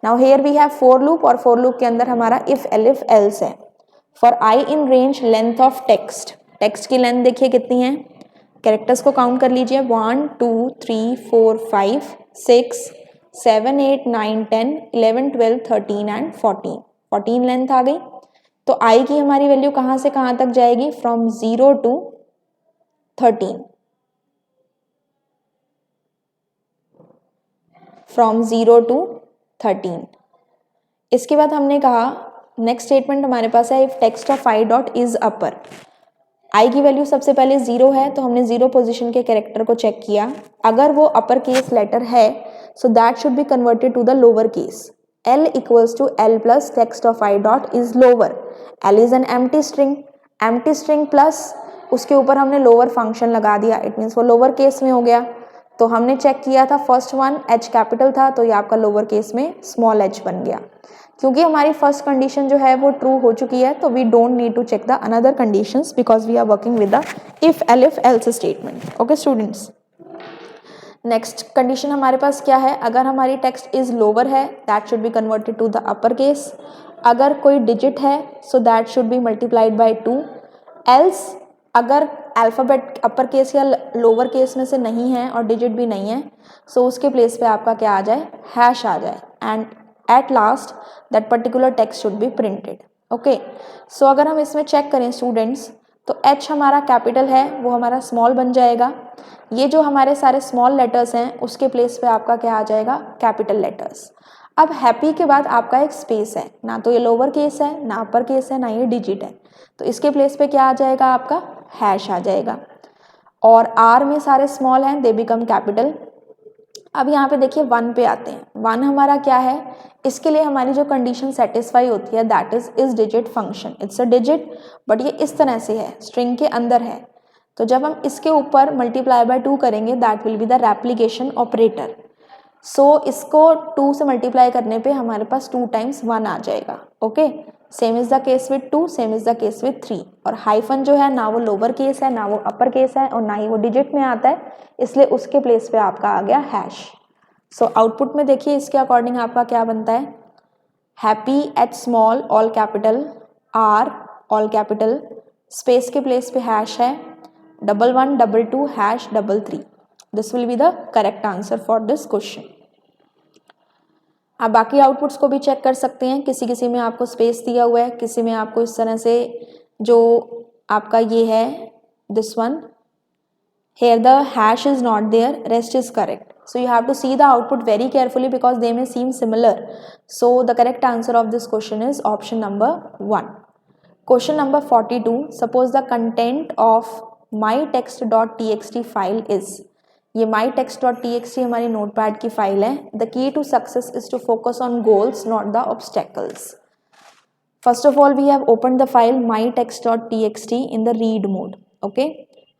Now here we have for loop, और for loop के अंदर हमारा if elif else है। For I in range length of text, text की लेंथ देखिए कितनी है, कैरेक्टर्स को काउंट कर लीजिए 1 2 3 4 5 6 7 8 9 10 11 12 13 एंड 14, 14 लेंथ आ गई। तो I की हमारी वैल्यू कहाँ से कहाँ तक जाएगी? From 0 to 13, from 0 to 13। इसके बाद हमने कहा नेक्स्ट स्टेटमेंट हमारे पास है if text of I dot is upper. I की वैल्यू सबसे पहले 0 है, तो हमने 0 पोजीशन के कैरेक्टर को चेक किया। अगर वो अपर केस लेटर है, so that should be converted to the lower case. L equals to L plus text of I dot is lower. L is an empty string, empty string plus उसके ऊपर हमने lower function लगा दिया, it means वो lower case में हो गया। तो हमने चेक किया था फर्स्ट वन H कैपिटल था, तो ये आपका लोअर केस में स्मॉल h बन गया। क्योंकि हमारी फर्स्ट कंडीशन जो है वो ट्रू हो चुकी है, तो we don't need to check the another conditions because we are working with the if elif else statement. Okay students, next condition हमारे पास क्या है? अगर हमारी टेक्स्ट इज लोअर है, that should be converted to the upper case. अगर कोई digit है, so that should be multiplied by 2। Else अगर अल्फ़ाबेट अपर केस या लोअर केस में से नहीं है और डिजिट भी नहीं है, सो उसके प्लेस पे आपका क्या आ जाए? हैश आ जाए। And at last that particular text should be printed. Okay, so अगर हम इसमें चेक करें स्टूडेंट्स, तो H हमारा कैपिटल है, वो हमारा स्मॉल बन जाएगा। ये जो हमारे सारे स्मॉल लेटर्स हैं उसके प्लेस पे आपका क्या आ जाएगा, कैपिटल लेटर्स। अब हैप्पी के बाद आपका एक स्पेस है, ना तो ये लोअर केस है, ना अपर केस है, ना ये डिजिट है, तो इसके प्लेस पे क्या आ जाएगा, आपका हैश आ जाएगा। और आर में सारे स्मॉल हैं, दे बिकम कैपिटल। अब यहाँ पे देखिए 1 पे आते हैं। 1 हमारा क्या है, इसके लिए हमारी जो कंडीशन सेटिस्फाई होती है that is digit function. It's a digit but ये इस तरह से है, स्ट्रिंग के अंदर है, तो जब हम इसके ऊपर मल्टीप्लाई बाय 2 करेंगे that will be the replication operator. So इसको 2 से मल्टीप्लाई करने पे हमारे पास 2 टाइम्स 1 आ जाएगा। Okay, same is the case with 2, same is the case with 3। और हाइफन जो है ना वो लोअर केस है, ना वो अपर केस है, और ना ही वो डिजिट में आता है, इसलिए उसके प्लेस पे आपका आ गया हैश। सो आउटपुट में देखिए इसके अकॉर्डिंग आपका क्या बनता है, happy H small all capital, R all capital, space के प्लेस पे हैश है, 11 22 hash 33। This will be the correct answer for this question. आप बाकी आउटपुट्स को भी चेक कर सकते हैं, किसी किसी में आपको स्पेस दिया हुआ है, किसी में आपको इस तरह से जो आपका ये है this one, here the hash is not there, rest is correct. So you have to see the output very carefully because they may seem similar. So the correct answer of this question is option number 1. Question number 42, suppose the content of mytext.txt file is, ये mytext.txt हमारी notepad की file है। The key to success is to focus on goals, not the obstacles. First of all, we have opened the file mytext.txt in the read mode. Okay,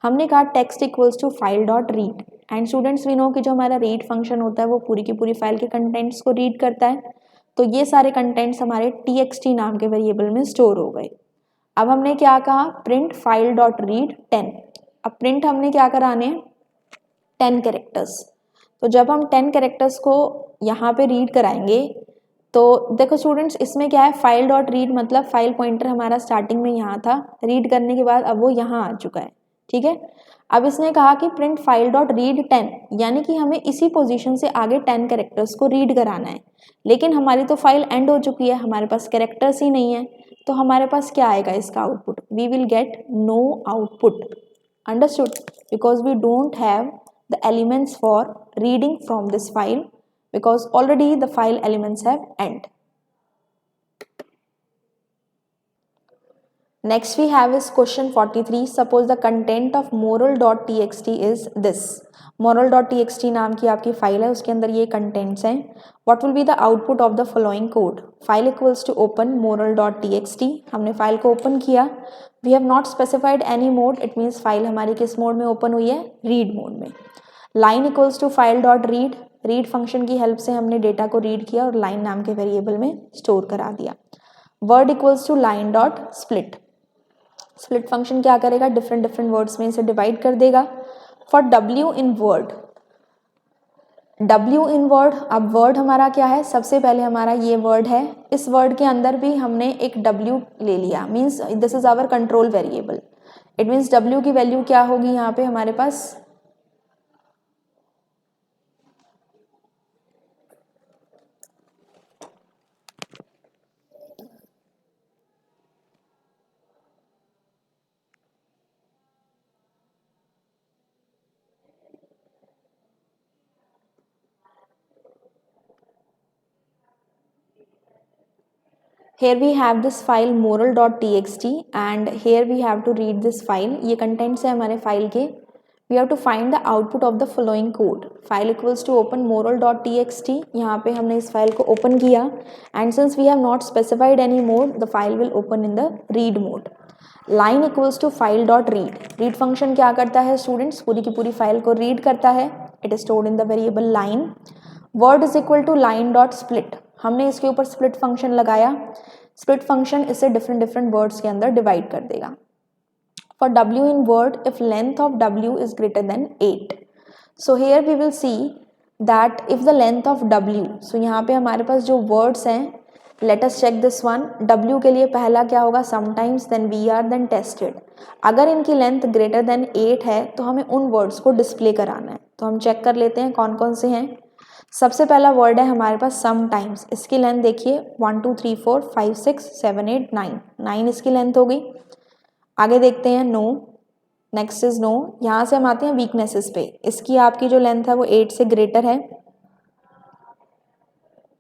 हमने कहा text equals to file dot read, and students we know कि जो हमारा read function होता है वो पूरी की पूरी फाइल के कंटेंट्स को रीड करता है। तो ये सारे कंटेंट्स हमारे txt नाम के वेरिएबल में स्टोर हो गए। अब हमने क्या कहा, प्रिंट फाइल डॉट रीड 10। अब प्रिंट हमने क्या कराने हैं, 10 कैरेक्टर्स। तो जब हम 10 कैरेक्टर्स को यहाँ पे रीड कराएंगे तो देखो स्टूडेंट्स इसमें क्या है, फाइल डॉट रीड मतलब फाइल पॉइंटर हमारा स्टार्टिंग में यहाँ था, रीड करने के बाद अब वो यहाँ आ चुका है। ठीक है, अब इसने कहा कि प्रिंट फाइल डॉट रीड 10, यानी कि हमें इसी पोजीशन से आगे 10 कैरेक्टर्स को रीड कराना है, लेकिन हमारी तो फाइल एंड हो चुकी है, हमारे पास कैरेक्टर्स ही नहीं है, तो हमारे पास क्या आएगा इसका output, we will get no output. Understood, because we don't have the elements for reading from this file, because already the file elements have end. Next we have is question 43. Suppose the content of moral.txt is this. moral.txt नाम की आपकी file है, उसके अंदर ये contents हैं। What will be the output of the following code? File equals to open moral.txt. हमने file को ओपन किया, we have not specified any mode, it means file हमारी किस मोड में ओपन हुई है, रीड मोड में। Line equals to file dot read, read function की हेल्प से हमने डेटा को रीड किया और लाइन नाम के वेरिएबल में स्टोर करा दिया। Word equals to line dot split, split function क्या करेगा, डिफरेंट डिफरेंट वर्ड्स में इसे डिवाइड कर देगा। For W in word, W in word, अब वर्ड हमारा क्या है, सबसे पहले हमारा ये वर्ड है, इस वर्ड के अंदर भी हमने एक डब्ल्यू ले लिया, means this is our control variable. It means W की वैल्यू क्या होगी यहाँ पे हमारे पास, here we have this file moral.txt and here we have to read this file, ये contents है हमारे फाइल के। we have to find the output of the following code. file equals to open moral.txt, यहाँ पे हमने इस file को open किया and since we have not specified any mode, the file will open in the read mode. line equals to file dot read, read function क्या करता है students, पूरी की पूरी फाइल को रीड करता है, it is stored in the variable line. word is equal to line dot split, हमने इसके ऊपर स्प्लिट फंक्शन लगाया, स्प्लिट फंक्शन इसे डिफरेंट डिफरेंट वर्ड्स के अंदर डिवाइड कर देगा। For W in word, if length of W is greater than 8, so here we will see that if the length of W, so यहाँ पे हमारे पास जो वर्ड्स हैं, let us check this one. W के लिए पहला क्या होगा, sometimes, then we are, then tested. अगर इनकी लेंथ ग्रेटर देन 8 है तो हमें उन वर्ड्स को डिस्प्ले कराना है, तो हम चेक कर लेते हैं कौन कौन से हैं। सबसे पहला वर्ड है हमारे पास सम टाइम्स, इसकी लेंथ देखिए 1 2 3 4 5 6 7 8 9, 9 इसकी लेंथ हो गई। आगे देखते हैं नो, नेक्स्ट इज नो। यहाँ से हम आते हैं वीकनेसेस पे। इसकी आपकी जो लेंथ है वो 8 से ग्रेटर है,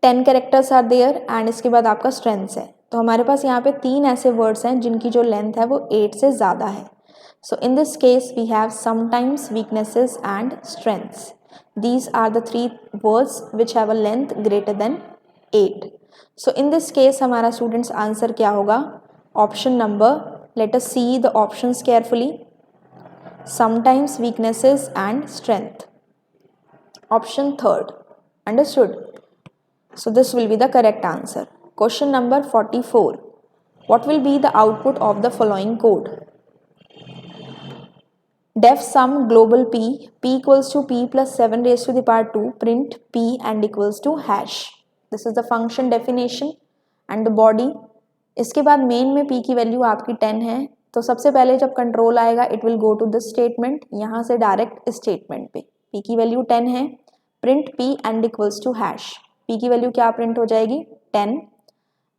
10 कैरेक्टर्स आर देयर एंड इसके बाद आपका स्ट्रेंथ्स है। तो हमारे पास यहाँ पे 3 ऐसे वर्ड्स हैं जिनकी जो लेंथ है वो 8 से ज़्यादा है। So in this case we have sometimes, weaknesses and strengths. These are the 3 words which have a length greater than 8. So in this case हमारा स्टूडेंट्स आंसर क्या होगा? Option number, let us see the options carefully. Sometimes, weaknesses and strength. Option third. Understood? So this will be the correct answer. Question number 44. What will be the output of the following code? Def sum global p equals to p plus 7 raised to the power 2, print p and equals to hash. This is the function definition and the body. इसके बाद main में p की value आपकी 10 है, तो सबसे पहले जब कंट्रोल आएगा it will go to this statement, यहाँ से डायरेक्ट इस स्टेटमेंट पे। p की वैल्यू 10 है, print p end equals to hash. p की वैल्यू क्या प्रिंट हो जाएगी? 10।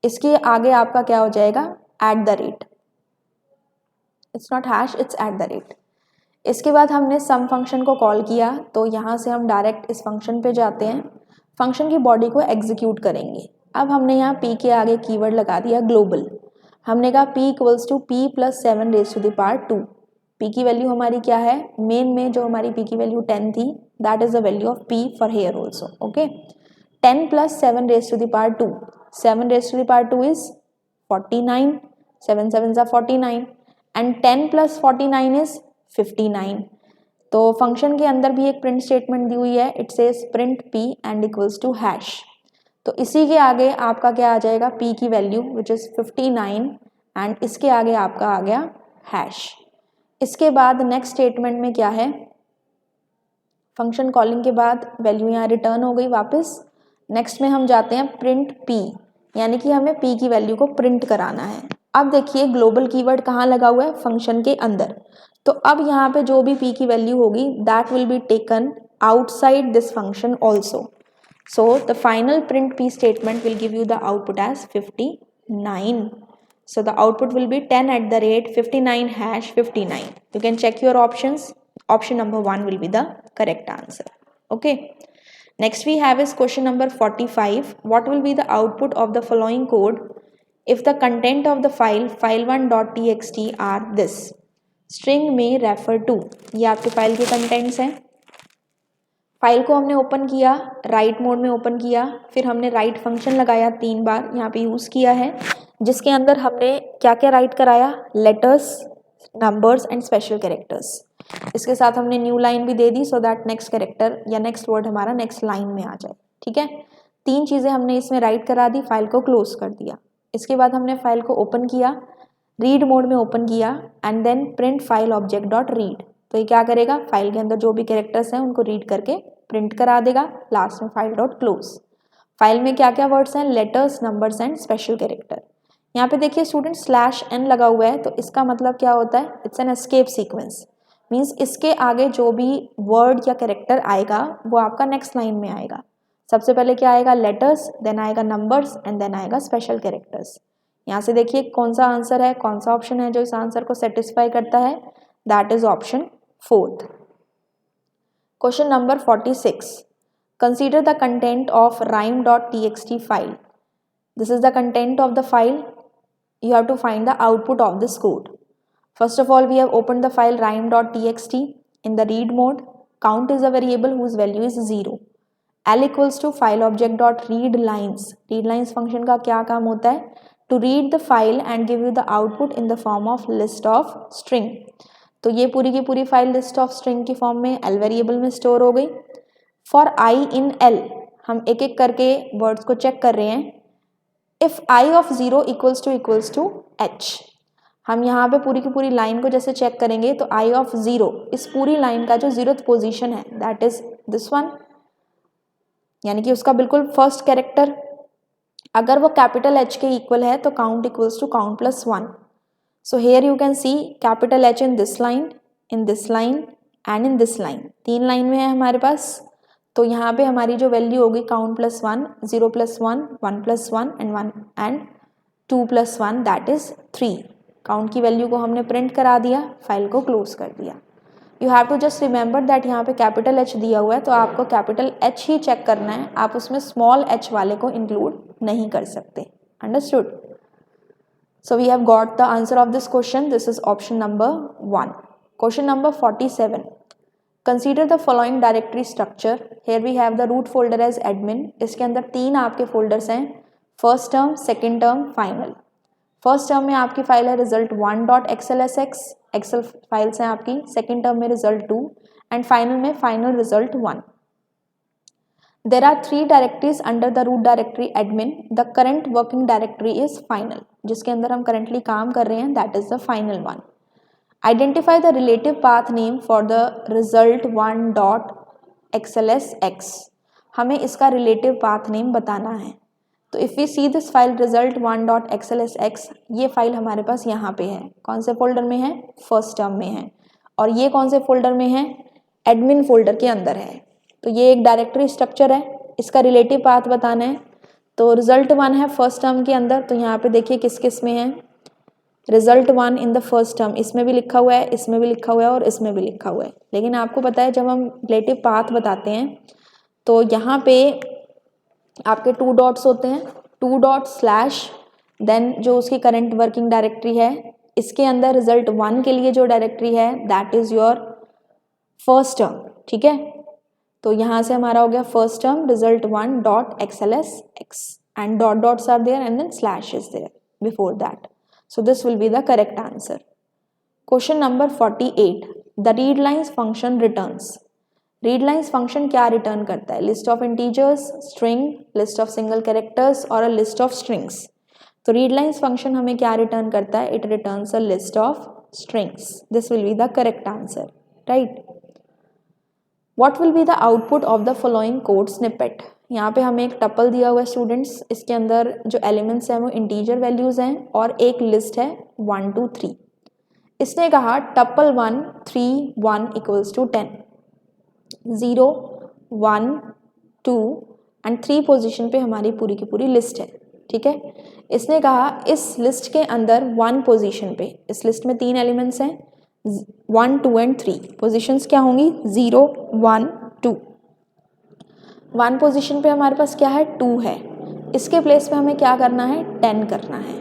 इसके आगे आपका क्या हो जाएगा? At the rate, it's not hash, it's at the rate. इसके बाद हमने सम फंक्शन को कॉल किया, तो यहाँ से हम डायरेक्ट इस फंक्शन पे जाते हैं, फंक्शन की बॉडी को एग्जीक्यूट करेंगे। अब हमने यहाँ p के आगे कीवर्ड लगा दिया ग्लोबल। हमने कहा p equals to p plus 7 raise to the power 2। p की वैल्यू हमारी क्या है? मेन में जो हमारी p की वैल्यू 10 थी, that is the value of p for here also. Okay, 10 plus 7 raise to the power 2, 7 raise to the power 2 is 49, 7 7 जा 49 एंड 10 प्लस 49 इज 59। तो फंक्शन के अंदर भी एक प्रिंट स्टेटमेंट दी हुई है, it says print p end equals to hash. तो इसी के आगे आपका क्या आ जाएगा? p की वैल्यू विच इज 59 एंड इसके आगे आपका आ गया हैश। इसके बाद नेक्स्ट स्टेटमेंट में क्या है? फंक्शन कॉलिंग के बाद वैल्यू यहाँ रिटर्न हो गई वापस। नेक्स्ट में हम जाते हैं प्रिंट p, यानी कि हमें p की वैल्यू को प्रिंट कराना है। अब देखिए ग्लोबल कीवर्ड कहाँ लगा हुआ है? फंक्शन के अंदर। तो अब यहाँ पे जो भी p की वैल्यू होगी that will be taken outside this function also. So the final print p statement will give you the output as 59. So the output will be 10 at the rate 59 hash 59. You can check your options. Option number 1 will be the correct answer. Okay. Next we have is question number 45. What will be the output of the following code if the content of the file file1.txt are this? String may refer to. ये आपके file के contents हैं। File को हमने open किया, right mode में open किया, फिर हमने राइट फंक्शन लगाया 3 बार यहाँ पे यूज़ किया है, जिसके अंदर हमने क्या क्या राइट कराया? Letters, numbers and special characters. इसके साथ हमने न्यू लाइन भी दे दी सो दैट नेक्स्ट कैरेक्टर या नेक्स्ट वर्ड हमारा नेक्स्ट लाइन में आ जाए। ठीक है, 3 चीज़ें हमने इसमें राइट करा दी, फाइल को क्लोज कर दिया। इसके बाद हमने फाइल को ओपन किया, रीड मोड में ओपन किया and then print file object dot read. तो ये क्या करेगा? फाइल के अंदर जो भी कैरेक्टर्स हैं उनको रीड करके प्रिंट करा देगा। लास्ट में फाइल डॉट क्लोज। फाइल में क्या क्या वर्ड्स हैं? Letters, numbers and special character. यहाँ पे देखिए स्टूडेंट /n लगा हुआ है, तो इसका मतलब क्या होता है? It's an escape sequence. Means इसके आगे जो भी वर्ड या कैरेक्टर आएगा वो आपका नेक्स्ट लाइन में आएगा। सबसे पहले क्या आएगा? लेटर्स, देन आएगा नंबर्स एंड देन आएगा स्पेशल कैरेक्टर्स। यहाँ से देखिए कौन सा आंसर है, कौन सा ऑप्शन है जो इस आंसर को सेटिस्फाई करता है? That is option 4th। Question number 46. Consider the content of rhyme.txt file. This is the content of the file. You have to find the output of this code. First of all, we have opened the file rhyme.txt. In the read mode, count is a variable whose value is 0. L equals to file object dot read lines. Read lines function का क्या काम होता है? To read the file and give you the output in the form of list of string. तो ये पूरी की पूरी फाइल लिस्ट ऑफ स्ट्रिंग की फॉर्म में L वेरिएबल में स्टोर हो गई। फॉर I in L हम एक एक करके वर्ड्स को चेक कर रहे हैं। If I of 0 equals to H, हम यहाँ पे पूरी की पूरी लाइन को जैसे चेक करेंगे तो I of 0, इस पूरी लाइन का जो 0th पोजीशन है दैट इज दिस वन, यानी कि उसका बिल्कुल फर्स्ट कैरेक्टर। अगर वो कैपिटल H के इक्वल है तो count equals to count plus 1। So here you can see capital H in this line and in this line। 3 line में है हमारे पास। तो यहाँ पे हमारी जो वैल्यू होगी count plus 1, 0 plus 1, 1 plus 1 and 1 and 2 plus 1 that is 3। Count की वैल्यू को हमने प्रिंट करा दिया, फाइल को क्लोज कर दिया। You have to just remember that यहाँ पे कैपिटल एच दिया हुआ है तो आपको कैपिटल एच ही चेक करना है, आप उसमें स्मॉल एच वाले को इंक्लूड नहीं कर सकते। Understood? So we have got the answer of this question, this is option number 1। Question number 47, consider the following directory structure. Here we have the root folder as admin. इसके अंदर 3 आपके folders हैं, first term, second term, final. First term में आपकी file है result1.xlsx, Excel files हैं आपकी। Second term में result2 एंड फाइनल में final result1। There are 3 directories under the root directory admin. The current working directory is final, जिसके अंदर हम करंटली काम कर रहे हैं, that is the final one. Identify the relative path name for the result1.xlsx। हमें इसका रिलेटिव पाथ नेम बताना है। तो if we see this file result1.xlsx, ये फाइल हमारे पास यहाँ पे है। कौन से फोल्डर में है? फर्स्ट टर्म में है। और ये कौन से फोल्डर में है? एडमिन फोल्डर के अंदर है। तो ये एक डायरेक्टरी स्ट्रक्चर है, इसका रिलेटिव पाथ बताना है। तो result1 है फर्स्ट टर्म के अंदर, तो यहाँ पे देखिए किस किस में है, result1 in the first term, इसमें भी लिखा हुआ है, इसमें भी लिखा हुआ है और इसमें भी लिखा हुआ है। लेकिन आपको पता है जब हम रिलेटिव पाथ बताते हैं तो यहाँ पे आपके 2 डॉट्स होते हैं, 2 डॉट स्लैश, देन जो उसकी करंट वर्किंग डायरेक्टरी है, इसके अंदर result1 के लिए जो डायरेक्टरी है that is your first term. ठीक है, तो यहाँ से हमारा हो गया first term result1.xlsx and dot dots are there and then slash is there before that. So this will be the correct answer. Question number 48. The readlines function returns. Readlines function क्या return करता है? List of integers, string, list of single characters और a list of strings. तो readlines function हमें क्या return करता है? It returns a list of strings. This will be the correct answer. Right? What will be the output of the following code snippet? यहाँ पे हमें एक टपल दिया हुआ है स्टूडेंट्स, इसके अंदर जो एलिमेंट्स हैं वो इंटीजर वैल्यूज़ हैं और एक लिस्ट है 1 2 3। इसने कहा tuple 1 3 1 equals to 10, 0 1 2 and 3 position पे हमारी पूरी की पूरी लिस्ट है। ठीक है, इसने कहा इस लिस्ट के अंदर 1 पोजीशन पे, इस लिस्ट में 3 एलिमेंट्स हैं 1 2 एंड 3, पोजीशंस क्या होंगी 0 1 2। 1 पोजीशन पे हमारे पास क्या है 2 है, इसके प्लेस पे हमें क्या करना है 10 करना है।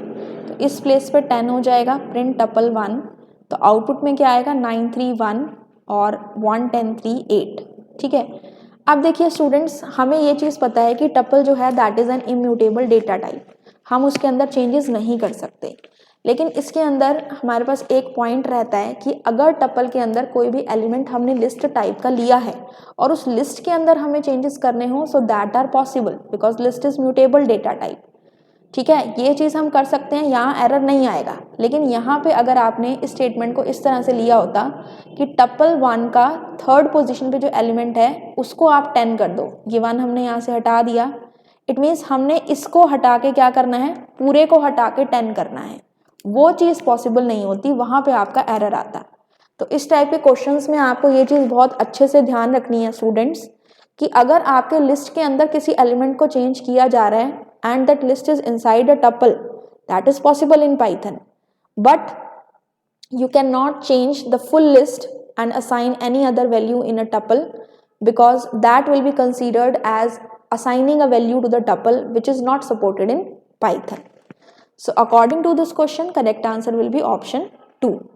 तो इस प्लेस पे 10 हो जाएगा, प्रिंट टपल 1, तो आउटपुट में क्या आएगा 9 3 1 और 1 10 3 8। ठीक है, अब देखिए स्टूडेंट्स, हमें ये चीज़ पता है कि टपल जो है that is an immutable data type, हम उसके अंदर चेंजेस नहीं कर सकते। लेकिन इसके अंदर हमारे पास एक पॉइंट रहता है कि अगर टपल के अंदर कोई भी एलिमेंट हमने लिस्ट टाइप का लिया है और उस लिस्ट के अंदर हमें चेंजेस करने हो, so that are possible because list is mutable data type. ठीक है, ये चीज़ हम कर सकते हैं, यहाँ एरर नहीं आएगा। लेकिन यहाँ पे अगर आपने इस स्टेटमेंट को इस तरह से लिया होता कि टपल 1 का थर्ड पोजिशन पे जो एलिमेंट है उसको आप 10 कर दो, ये 1 हमने यहाँ से हटा दिया, इट मीन्स हमने इसको हटा के क्या करना है, पूरे को हटा के 10 करना है, वो चीज़ पॉसिबल नहीं होती, वहाँ पे आपका एरर आता। तो इस टाइप के क्वेश्चंस में आपको ये चीज़ बहुत अच्छे से ध्यान रखनी है स्टूडेंट्स कि अगर आपके लिस्ट के अंदर किसी एलिमेंट को चेंज किया जा रहा है and that list is inside a tuple, that is possible in Python, but you cannot change the full list and assign any other value in a tuple because that will be considered as assigning a value to the tuple which is not supported in Python. So according to this question, correct answer will be option 2.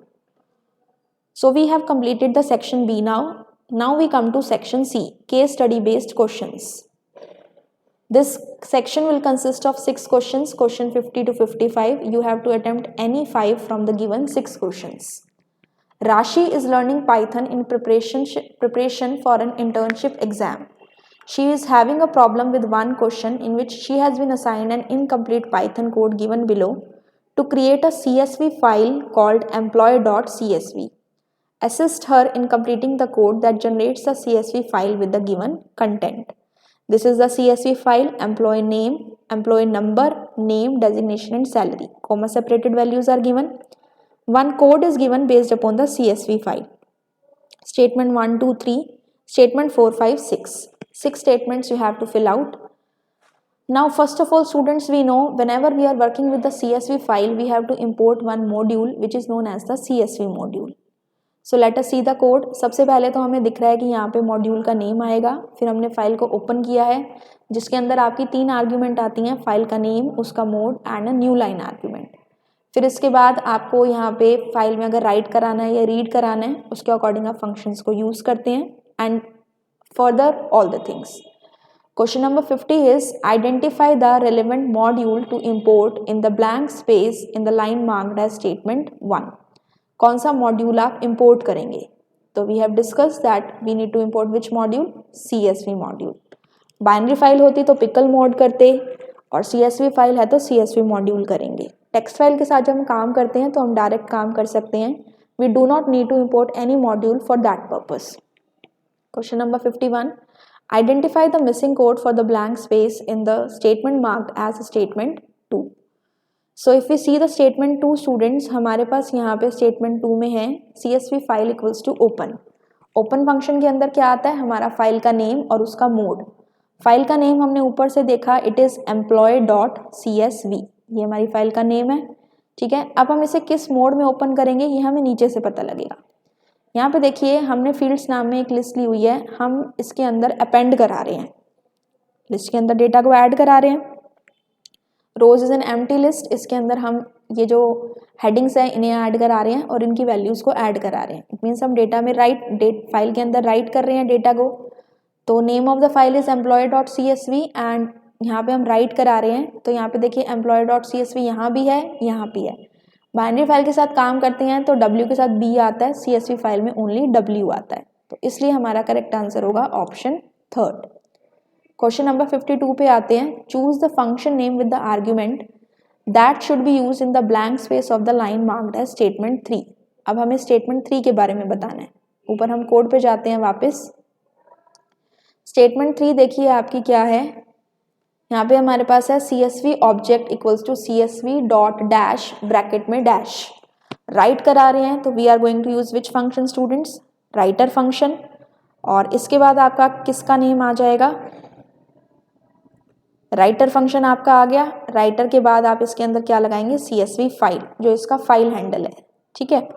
So we have completed the section B now. Now we come to section C, case study based questions. This section will consist of 6 questions, question 50 to 55. You have to attempt any 5 from the given 6 questions. Rashi is learning Python in preparation for an internship exam. She is having a problem with one question in which she has been assigned an incomplete Python code given below to create a CSV file called employee.csv. Assist her in completing the code that generates a CSV file with the given content. This is the CSV file, employee name, employee number, name, designation and salary. Comma separated values are given. One code is given based upon the CSV file. Statement 1, 2, 3, statement 4, 5, 6. 6 statements you have to fill out. Now first of all students, we know whenever we are working with the CSV file we have to import one module which is known as the CSV module. So let us see the code. सबसे पहले तो हमें दिख रहा है कि यहाँ पे मॉड्यूल का नेम आएगा, फिर हमने फाइल को ओपन किया है जिसके अंदर आपकी 3 आर्ग्यूमेंट आती हैं, फाइल का नेम, उसका mode and a new line argument. फिर इसके बाद आपको यहाँ पे फाइल में अगर राइट कराना है या रीड कराना है उसके अकॉर्डिंग आप फंक्शंस को यूज़ करते हैं and further all the things. Question number 50 is identify the relevant module to import in the blank space in the line marked as statement 1. कौन सा मॉड्यूल आप import करेंगे? तो we have discussed that we need to import which module? CSV module. Binary file होती तो pickle mode करते और CSV file है तो CSV मॉड्यूल करेंगे। टेक्स्ट फाइल के साथ जब हम काम करते हैं तो हम डायरेक्ट काम कर सकते हैं। We do not need to import any module for that purpose. Question number 51. Identify the missing code for the blank space in the statement marked as statement 2. So if we see the statement 2 students, हमारे पास यहाँ पे statement 2 में है CSV file equals to open. Open function के अंदर क्या आता है? हमारा फाइल का नेम और उसका मोड। फाइल का नेम हमने ऊपर से देखा, इट इज़ employee.csv, ये हमारी फाइल का नेम है, ठीक है। अब हम इसे किस मोड में ओपन करेंगे ये हमें नीचे से पता लगेगा। यहाँ पे देखिए हमने फील्ड्स नाम में एक लिस्ट ली हुई है, हम इसके अंदर अपेंड करा रहे हैं, लिस्ट के अंदर डेटा को ऐड करा रहे हैं। रोज इज एन एम्प्टी लिस्ट, इसके अंदर हम ये जो हेडिंग्स हैं इन्हें ऐड करा रहे हैं और इनकी वैल्यूज़ को ऐड करा रहे हैं। इट मीन्स हम डेटा में फाइल के अंदर राइट कर रहे हैं डेटा को। तो name of the file is employee.csv and यहाँ पे हम राइट करा रहे हैं। तो यहाँ पे देखिए employee.csv यहाँ भी है, यहाँ भी है। बाइनरी फाइल के साथ काम करते हैं तो W के साथ B आता है, CSV फाइल में ओनली W आता है, तो इसलिए हमारा करेक्ट आंसर होगा ऑप्शन 3rd। क्वेश्चन नंबर 52 पे आते हैं। Choose the function name with the argument that should be use in the blank space of the line marked as statement 3। अब हमें स्टेटमेंट 3 के बारे में बताना है। ऊपर हम कोड पे जाते हैं वापस। स्टेटमेंट 3 देखिए आपकी क्या है, यहाँ पे हमारे पास है CSV object equals to CSV dot dash bracket में डैश राइट करा रहे हैं। तो we are going to use which function students? Writer function. और इसके बाद आपका किसका नेम आ जाएगा? राइटर फंक्शन आपका आ गया। राइटर के बाद आप इसके अंदर क्या लगाएंगे? CSV फाइल, जो इसका फाइल हैंडल है, ठीक है।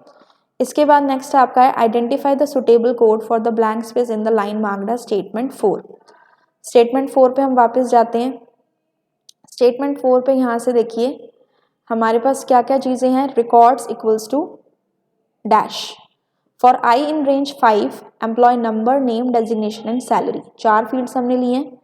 इसके बाद नेक्स्ट आपका है identify the suitable code for the blank space in the line marked as statement 4। Statement 4 पे हम वापस जाते हैं। स्टेटमेंट 4 पे यहाँ से देखिए हमारे पास क्या क्या चीज़ें हैं। Records equals to dash for I in range 5 employee number, name, designation and salary. 4 fields हमने लिए हैं।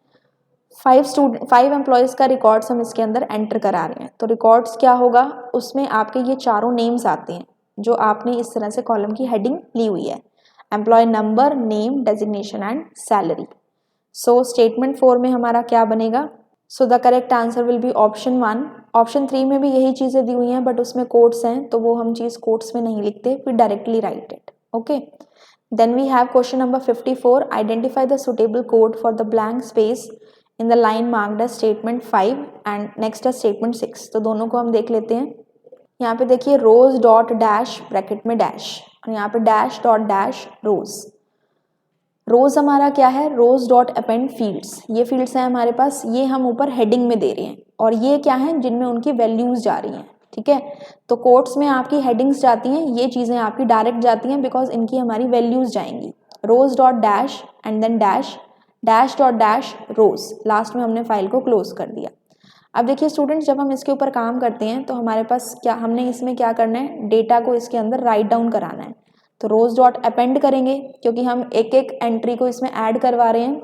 5 एम्प्लॉयज़ का रिकॉर्ड्स हम इसके अंदर एंटर करा रहे हैं। तो रिकॉर्ड्स क्या होगा? उसमें आपके ये चारों नेम्स आते हैं जो आपने इस तरह से कॉलम की हेडिंग ली हुई है, employee number, name, designation and salary. So statement 4 में हमारा क्या बनेगा? So the correct answer will be option 1। Option 3 में भी यही चीज़ें दी हुई हैं बट उसमें कोट्स हैं तो वो हम चीज़ कोट्स में नहीं लिखते, we directly write it. Okay, then we have question number 54। Identify the suitable code for the blank space in the line marked as statement 5 and next as statement 6। तो दोनों को हम देख लेते हैं। यहाँ पे देखिए रोज डॉट डैश ब्रैकेट में डैश और यहाँ पे डैश डॉट डैश रोज। रोज हमारा क्या है? रोज डॉट अपेंड फील्ड्स। ये फील्ड्स हैं हमारे पास, ये हम ऊपर हेडिंग में दे रहे हैं और ये क्या है? जिनमें उनकी वैल्यूज जा रही हैं, ठीक है। तो कोट्स में आपकी हेडिंग्स जाती हैं, ये चीज़ें आपकी डायरेक्ट जाती हैं बिकॉज इनकी हमारी वैल्यूज जाएंगी। Rows dot dash and then dash dash dot dash rows, last में हमने फाइल को क्लोज कर दिया। अब देखिए स्टूडेंट्स, जब हम इसके ऊपर काम करते हैं तो हमारे पास क्या, हमने इसमें क्या करना है? डेटा को इसके अंदर राइट डाउन कराना है। तो रोज डॉट अपेंड करेंगे क्योंकि हम एक एक एंट्री को इसमें ऐड करवा रहे हैं।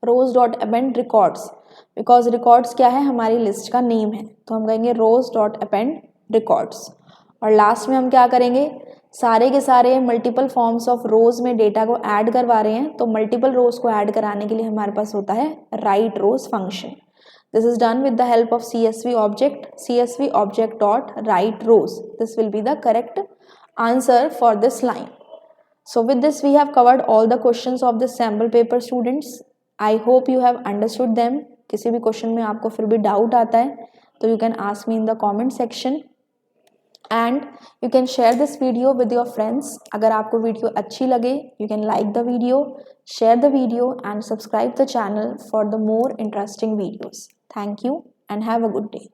Rows dot append records, because records क्या है? हमारी लिस्ट का नेम है, तो हम कहेंगे रोज डॉट अपेंड रिकॉर्ड्स। और लास्ट में हम क्या करेंगे? सारे के सारे मल्टीपल फॉर्म्स ऑफ रोज में डेटा को ऐड करवा रहे हैं, तो मल्टीपल रोज को ऐड कराने के लिए हमारे पास होता है write rows function. This is done with the help of CSV object, CSV object dot write rows. This will be the correct answer for this line. So with this we have covered all the questions of this sample paper students. I hope you have understood them. किसी भी question में आपको फिर भी doubt आता है तो you can ask me in the comment section. And you can share this video with your friends. अगर आपको वीडियो अच्छी लगे you can like the video, share the video and subscribe the channel for the more interesting videos. Thank you and have a good day.